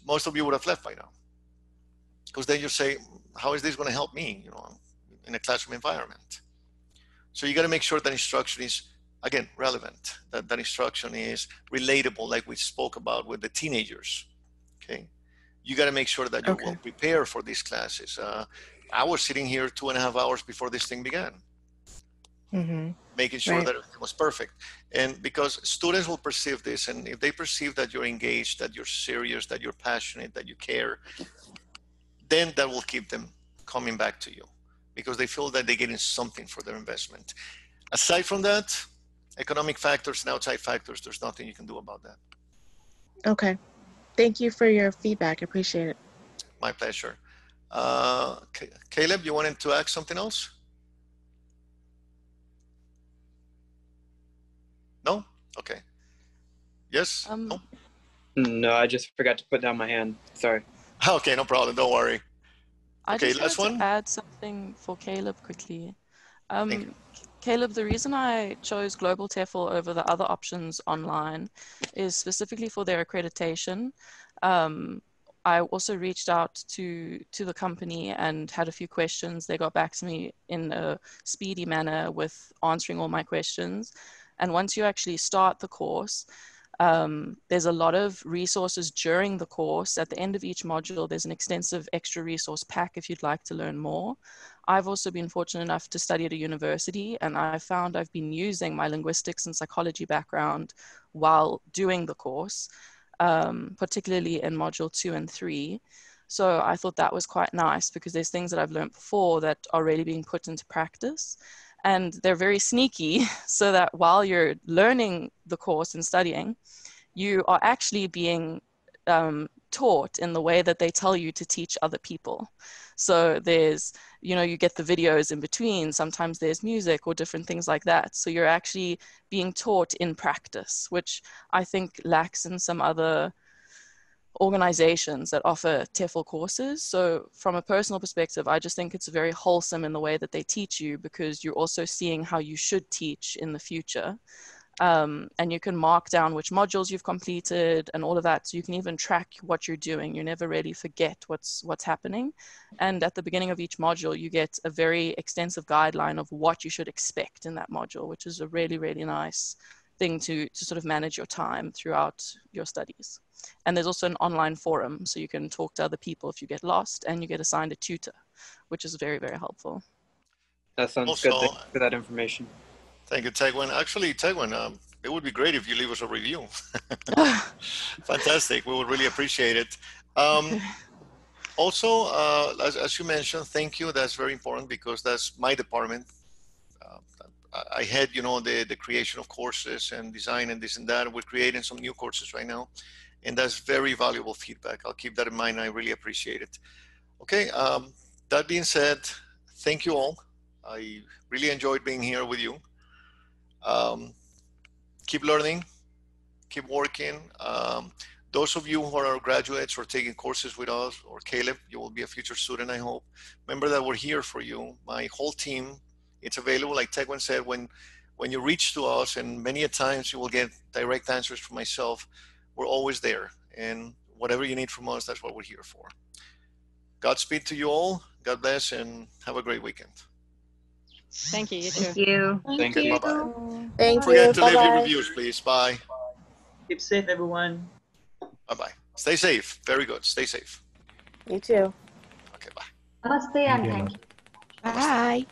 most of you would have left by now. Because then you say, how is this going to help me, in a classroom environment? So you got to make sure that instruction is, again, relevant, that instruction is relatable, like we spoke about with the teenagers, okay? You got to make sure that you're well prepared for these classes. I was sitting here 2.5 hours before this thing began, making sure that it was perfect. And because students will perceive this, and if they perceive that you're engaged, that you're serious, that you're passionate, that you care, then that will keep them coming back to you because they feel that they're getting something for their investment. Aside from that, economic factors and outside factors, there's nothing you can do about that. Okay. Thank you for your feedback. I appreciate it. My pleasure. Caleb, you wanted to ask something else? No? Okay. Yes? No? No, I just forgot to put down my hand. Sorry. Okay, no problem. Don't worry. I Okay, just last wanted one. to add something for Caleb quickly. Caleb, the reason I chose Global TEFL over the other options online is specifically for their accreditation. I also reached out to the company and had a few questions. They got back to me in a speedy manner with answering all my questions. And once you actually start the course, there's a lot of resources during the course. At the end of each module, there's an extensive extra resource pack if you'd like to learn more. I've also been fortunate enough to study at a university, and I found I've been using my linguistics and psychology background while doing the course, particularly in module 2 and 3. So I thought that was quite nice because there's things that I've learned before that are really being put into practice. And they're very sneaky so that while you're learning the course and studying, you are actually being taught in the way that they tell you to teach other people. So there's, you get the videos in between. Sometimes there's music or different things like that. So you're actually being taught in practice, which I think lacks in some other organizations that offer TEFL courses. So from a personal perspective, I just think it's very wholesome in the way that they teach you because you're also seeing how you should teach in the future. And you can mark down which modules you've completed and all of that. So you can even track what you're doing. You never really forget what's happening. And at the beginning of each module, you get a very extensive guideline of what you should expect in that module, which is a really, really nice thing to sort of manage your time throughout your studies. And there's also an online forum, so you can talk to other people if you get lost, and you get assigned a tutor, which is very, very helpful. That sounds good. Thank you for that information. Thank you, Tegwin. Actually, Tegwin, it would be great if you leave us a review. Fantastic. We would really appreciate it. Also, as you mentioned, thank you. That's very important because that's my department. I head, you know, the creation of courses and design and this and that. We're creating some new courses right now, and that's very valuable feedback. I'll keep that in mind. I really appreciate it. Okay, that being said, thank you all. I really enjoyed being here with you. Keep learning, keep working. Those of you who are graduates or taking courses with us, or Caleb, you will be a future student, I hope. Remember that we're here for you. My whole team, it's available, like Tegwin said, when you reach to us, and many a times you will get direct answers from myself. We're always there, and whatever you need from us, that's what we're here for. Godspeed to you all. God bless, and have a great weekend. Thank you. You too. Thank you. Thank you. Bye-bye. Thank Don't forget you. to leave your Bye-bye. reviews, please. Bye. Keep safe, everyone. Bye-bye. Stay safe. Very good. Stay safe. You too. Okay, bye. Namaste and thank you. Bye.